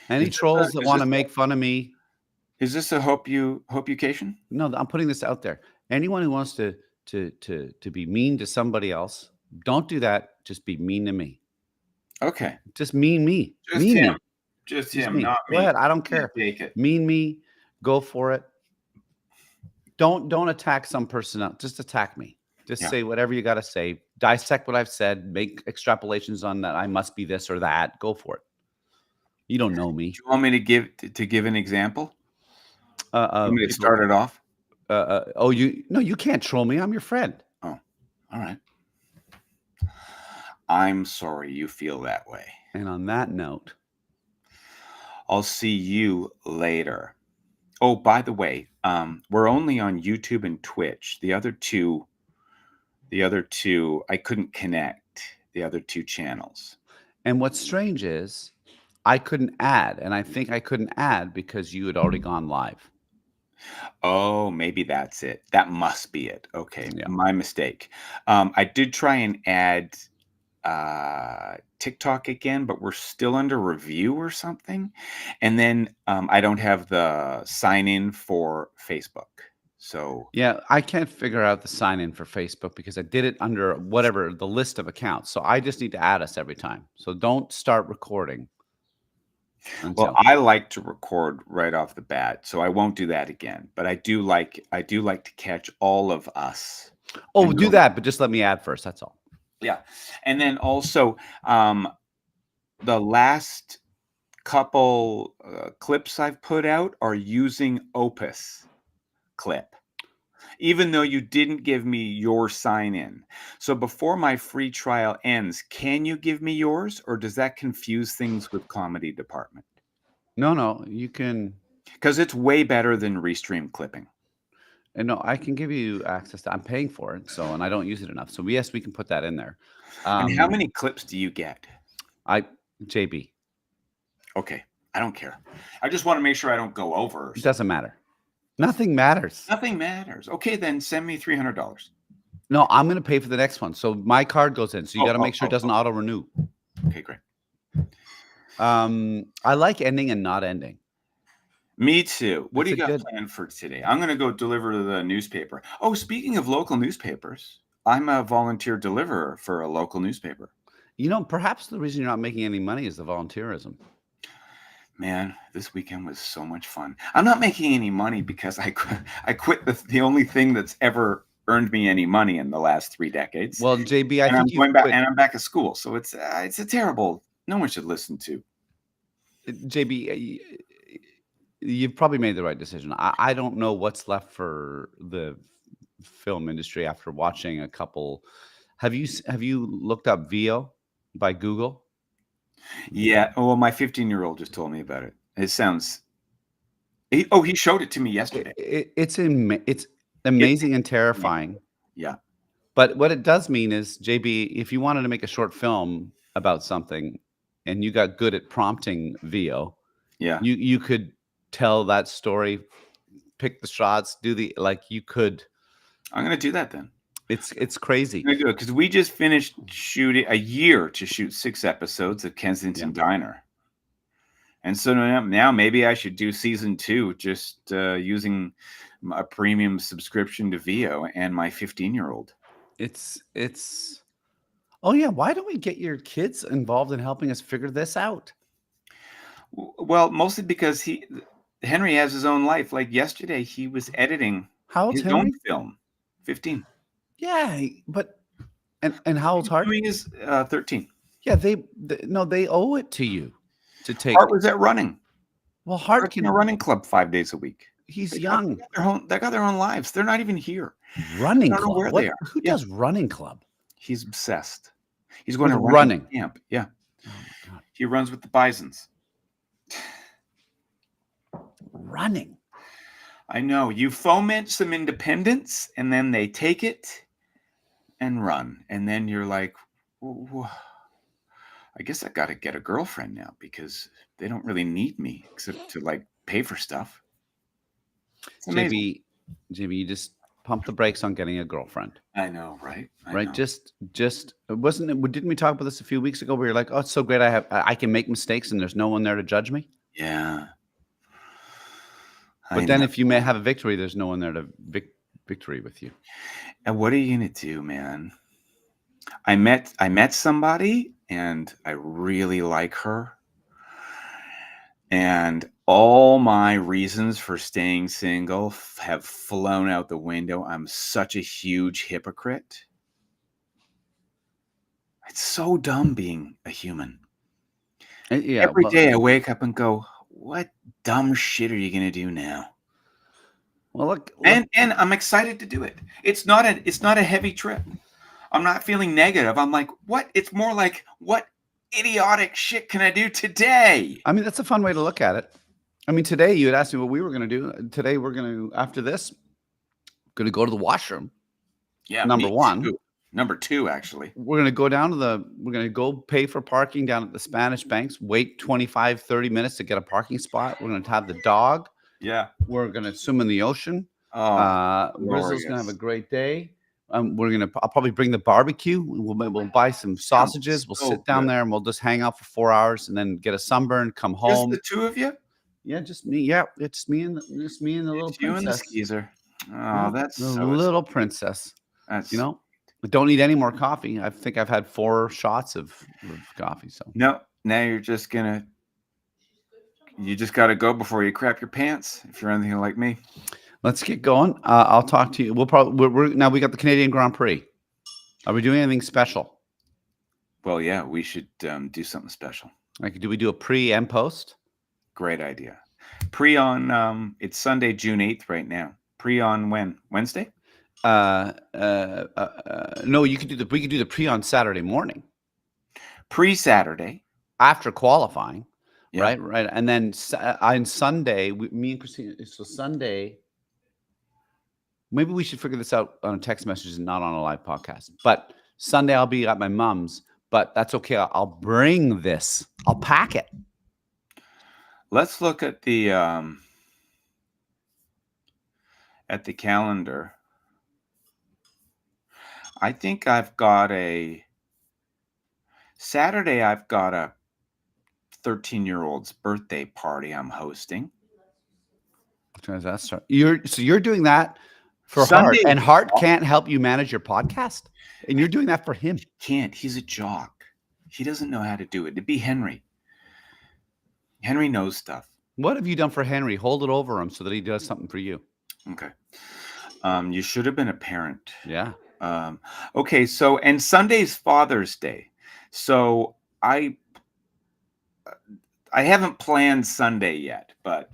Speaker 2: Any trolls that want to make fun of me.
Speaker 1: Is this a hope-you-cation?
Speaker 2: No, I'm putting this out there. Anyone who wants to be mean to somebody else, don't do that. Just be mean to me.
Speaker 1: Okay.
Speaker 2: Just mean me.
Speaker 1: Just
Speaker 2: mean
Speaker 1: him.
Speaker 2: Me.
Speaker 1: Just him, not me.
Speaker 2: Go ahead. I don't care.
Speaker 1: Take it.
Speaker 2: Mean me. Go for it. Don't attack some person else. Just attack me. Just say whatever you got to say. Dissect what I've said. Make extrapolations on that. I must be this or that. Go for it. You don't know me.
Speaker 1: Do you want me to give an example? You want me to start it off?
Speaker 2: You can't troll me. I'm your friend.
Speaker 1: Oh, all right. I'm sorry you feel that way.
Speaker 2: And on that note,
Speaker 1: I'll see you later. Oh, by the way, we're only on YouTube and Twitch. The other two, I couldn't connect the other two channels.
Speaker 2: And what's strange is I couldn't add, and I think I couldn't add because you had already gone live.
Speaker 1: Oh, maybe that's it. That must be it. Okay,
Speaker 2: Yeah.
Speaker 1: my mistake. I did try and add TikTok again, but we're still under review or something. And then I don't have the sign in for Facebook. So
Speaker 2: Yeah, I can't figure out the sign in for Facebook because I did it under whatever the list of accounts. So I just need to add us every time. So don't start recording
Speaker 1: well,
Speaker 2: until.
Speaker 1: I like to record right off the bat, so I won't do that again. But I do like to catch all of us.
Speaker 2: Oh,
Speaker 1: And
Speaker 2: do that, but just let me add first. That's all.
Speaker 1: yeah. And then also the last couple clips I've put out are using Opus clip, even though you didn't give me your sign in. So before my free trial ends, can you give me yours, or does that confuse things with comedy department?
Speaker 2: No, you can.
Speaker 1: Because it's way better than Restream clipping.
Speaker 2: And no, I can give you access to. I'm paying for it, so and I don't use it enough. So yes, we can put that in there.
Speaker 1: And how many clips do you get?
Speaker 2: JB.
Speaker 1: Okay, I don't care. I just want to make sure I don't go over. Or
Speaker 2: It doesn't matter. Nothing matters.
Speaker 1: Nothing matters. Okay, then send me $300.
Speaker 2: No, I'm going to pay for the next one. So my card goes in. So you got to make sure it doesn't auto renew.
Speaker 1: Okay, great.
Speaker 2: I like ending and not ending.
Speaker 1: Me too. What
Speaker 2: It's
Speaker 1: do you got planned for today? I'm going to go deliver to the newspaper. Oh, speaking of local newspapers, I'm a volunteer deliverer for a local newspaper.
Speaker 2: You know, perhaps the reason you're not making any money is the volunteerism.
Speaker 1: Man, this weekend was so much fun. I'm not making any money because I quit the only thing that's ever earned me any money in the last 3 decades.
Speaker 2: Well, JB, I think
Speaker 1: I'm back at school, so it's a terrible. No one should listen to.
Speaker 2: JB, you've probably made the right decision. I don't know what's left for the film industry after watching a couple. Have you looked up VO by Google?
Speaker 1: Yeah. Well, my 15-year-old just told me about it. It sounds. He showed it to me yesterday.
Speaker 2: It's amazing and terrifying.
Speaker 1: Yeah.
Speaker 2: But what it does mean is, JB, if you wanted to make a short film about something and you got good at prompting VO,
Speaker 1: yeah,
Speaker 2: you could tell that story, pick the shots, you could.
Speaker 1: I'm going to do that then.
Speaker 2: It's crazy.
Speaker 1: I'm going to do it because we just finished shooting a year to shoot 6 episodes of Kensington Diner. And so now maybe I should do season 2 just using a premium subscription to VO and my 15-year-old.
Speaker 2: It's oh yeah, why don't we get your kids involved in helping us figure this out?
Speaker 1: Well, mostly because Henry has his own life. Like yesterday, he was editing his own film. 15.
Speaker 2: Yeah, but and how old's Hart?
Speaker 1: He is 13.
Speaker 2: Yeah, they owe it to you to take.
Speaker 1: Hart was at running.
Speaker 2: Well, Hart
Speaker 1: can a running club 5 days a week.
Speaker 2: He's young.
Speaker 1: They got their own lives. They're not even here.
Speaker 2: Running club.
Speaker 1: Where they are.
Speaker 2: Who does running club?
Speaker 1: He's obsessed. He's going to
Speaker 2: running
Speaker 1: camp. Yeah. Oh my God. He runs with the Bisons.
Speaker 2: Running.
Speaker 1: I know. You foment some independence, and then they take it and run. And then you're like, I guess I got to get a girlfriend now because they don't really need me except to pay for stuff.
Speaker 2: JB, you just pump the brakes on getting a girlfriend.
Speaker 1: I know, right?
Speaker 2: I know. Just wasn't it? Didn't we talk about this a few weeks ago? Where you're like, oh, it's so great. I can make mistakes and there's no one there to judge me.
Speaker 1: Yeah.
Speaker 2: But then if you may have a victory, there's no one there to victory with you.
Speaker 1: And what are you going to do, man? I met somebody and I really like her. And all my reasons for staying single have flown out the window. I'm such a huge hypocrite. It's so dumb being a human.
Speaker 2: Yeah,
Speaker 1: Every day I wake up and go, what dumb shit are you going to do now?
Speaker 2: Well, look.
Speaker 1: And I'm excited to do it. It's not a heavy trip. I'm not feeling negative. I'm like, what? It's more like, what idiotic shit can I do today?
Speaker 2: I mean, that's a fun way to look at it. I mean, today you had asked me what we were going to do. Today we're going to, after this, going to go to the washroom.
Speaker 1: Yeah.
Speaker 2: Number one.
Speaker 1: Number 2, actually.
Speaker 2: We're going to go pay for parking down at the Spanish Banks, wait 25, 30 minutes to get a parking spot. We're going to have the dog.
Speaker 1: Yeah.
Speaker 2: We're going to swim in the ocean.
Speaker 1: Oh,
Speaker 2: Rizzo's going to have a
Speaker 1: glorious.
Speaker 2: great day. I'll probably bring the barbecue. We'll buy some sausages. We'll
Speaker 1: so
Speaker 2: sit down
Speaker 1: good.
Speaker 2: there and we'll just hang out for 4 hours and then get a sunburn, come
Speaker 1: Just
Speaker 2: home.
Speaker 1: the 2 of you?
Speaker 2: Yeah, just me. Yeah, it's me and the little
Speaker 1: It's you and the
Speaker 2: princess.
Speaker 1: skeezer. Oh,
Speaker 2: Yeah,
Speaker 1: that's
Speaker 2: the
Speaker 1: so
Speaker 2: little
Speaker 1: sweet.
Speaker 2: princess.
Speaker 1: That's
Speaker 2: You know, I don't need any more coffee. I think I've had 4 shots of coffee. So
Speaker 1: No, now you just got to go before you crap your pants if you're anything like me.
Speaker 2: let's get going. I'll talk to you. We'll probably now we got the Canadian Grand Prix. Are we doing anything special?
Speaker 1: Well, yeah, we should do something special.
Speaker 2: Like, do we do a pre and post?
Speaker 1: Great idea. Pre on it's Sunday, June 8th right now. Pre on when? Wednesday?
Speaker 2: No, we could do the pre on Saturday morning
Speaker 1: Pre-Saturday.
Speaker 2: after qualifying,
Speaker 1: Yeah.
Speaker 2: right, and then on Sunday, me and Christina. So Sunday, maybe we should figure this out on a text message and not on a live podcast. But Sunday, I'll be at my mom's, but that's okay. I'll bring this. I'll pack it.
Speaker 1: Let's look at the calendar. I think I've got a Saturday. I've got a 13-year-old's birthday party I'm hosting.
Speaker 2: What time does that start? You're doing that for
Speaker 1: Sunday.
Speaker 2: Hart, and Hart can't help you manage your podcast, and you're doing that for him.
Speaker 1: Can't. He's a jock. He doesn't know how to do it. It'd be Henry. Henry knows stuff.
Speaker 2: What have you done for Henry? Hold it over him so that he does something for you.
Speaker 1: Okay. You should have been a parent.
Speaker 2: Yeah.
Speaker 1: Okay. So, and Sunday's Father's Day. So I haven't planned Sunday yet, but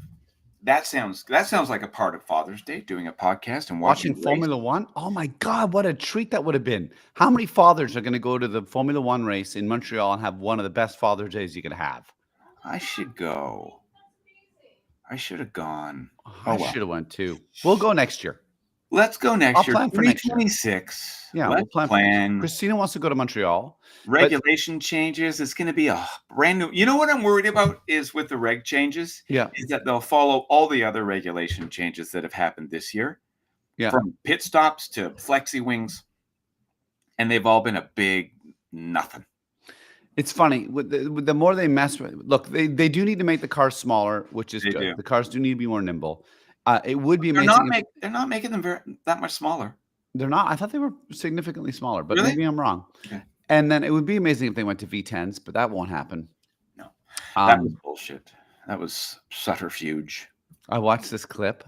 Speaker 1: that sounds like a part of Father's Day, doing a podcast and
Speaker 2: Watching
Speaker 1: the race.
Speaker 2: Formula One. Oh my God, what a treat that would have been! How many fathers are going to go to the Formula One race in Montreal and have one of the best Father's Days you could have?
Speaker 1: I should go. I should have gone.
Speaker 2: I should have went too. We'll go next year.
Speaker 1: Let's go next year.
Speaker 2: Plan for next year.
Speaker 1: 2026.
Speaker 2: Yeah,
Speaker 1: Let's
Speaker 2: we'll plan. Christina wants to go to Montreal.
Speaker 1: Regulation changes. It's going to be a brand new. You know what I'm worried about is with the reg changes.
Speaker 2: Yeah.
Speaker 1: Is that they'll follow all the other regulation changes that have happened this year.
Speaker 2: Yeah.
Speaker 1: From pit stops to flexi wings, and they've all been a big nothing.
Speaker 2: It's funny. With the more they mess with, look, they do need to make the cars smaller, which is good. The cars do need to be more nimble. It would be amazing.
Speaker 1: They're not making them that much smaller.
Speaker 2: They're not. I thought they were significantly smaller, but
Speaker 1: Really?
Speaker 2: maybe I'm wrong.
Speaker 1: Okay.
Speaker 2: And then it would be amazing if they went to V10s, but that won't happen.
Speaker 1: No, that was bullshit. That was subterfuge.
Speaker 2: I watched this clip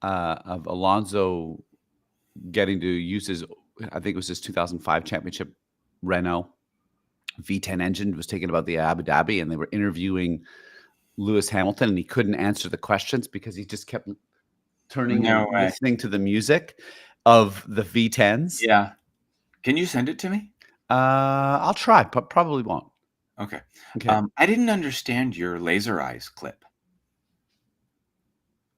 Speaker 2: of Alonso getting to use his, I think it was his 2005 championship Renault V10 engine. It was taken about the Abu Dhabi, and they were interviewing Lewis Hamilton, and he couldn't answer the questions because he just kept turning and listening to the music of the V10s.
Speaker 1: Yeah. Can you send it to me?
Speaker 2: I'll try, but probably won't.
Speaker 1: Okay.
Speaker 2: Okay.
Speaker 1: I didn't understand your laser eyes clip.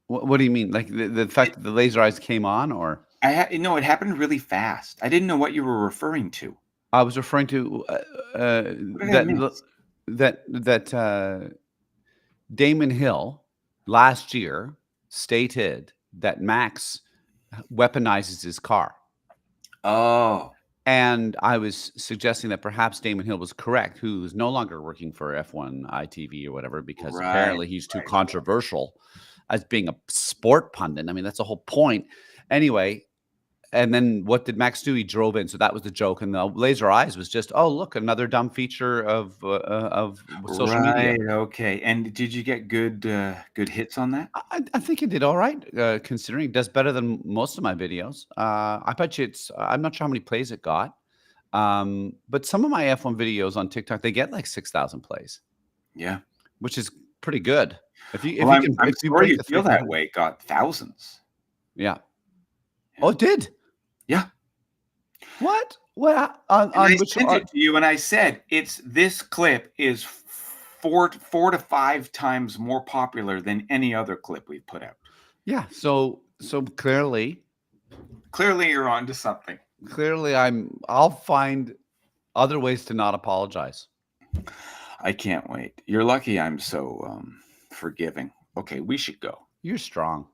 Speaker 2: What do you mean? Like the fact that the laser eyes came on, or?
Speaker 1: No, it happened really fast. I didn't know what you were referring to.
Speaker 2: I was referring to that Damon Hill last year stated that Max weaponizes his car.
Speaker 1: Oh.
Speaker 2: And I was suggesting that perhaps Damon Hill was correct, who's no longer working for F1 ITV or whatever, because apparently he's too controversial as being a sport pundit. I mean, that's the whole point. Anyway, and then what did Max do? He drove in. So that was the joke. And the laser eyes was just, oh, look, another dumb feature of social media.
Speaker 1: Okay. And did you get good hits on that?
Speaker 2: I think it did all right, considering it does better than most of my videos. I bet you I'm not sure how many plays it got. But some of my F1 videos on TikTok, they get like 6,000 plays.
Speaker 1: Yeah.
Speaker 2: Which is pretty good. If you
Speaker 1: feel that way, it got thousands.
Speaker 2: Yeah. Oh, it did.
Speaker 1: Yeah.
Speaker 2: What? Well,
Speaker 1: I sent it to you, and I said this clip is 4 to 5 times more popular than any other clip we've put out.
Speaker 2: Yeah. So clearly
Speaker 1: you're on to something.
Speaker 2: Clearly, I'll find other ways to not apologize.
Speaker 1: I can't wait. You're lucky I'm so forgiving. Okay, we should go.
Speaker 2: You're strong.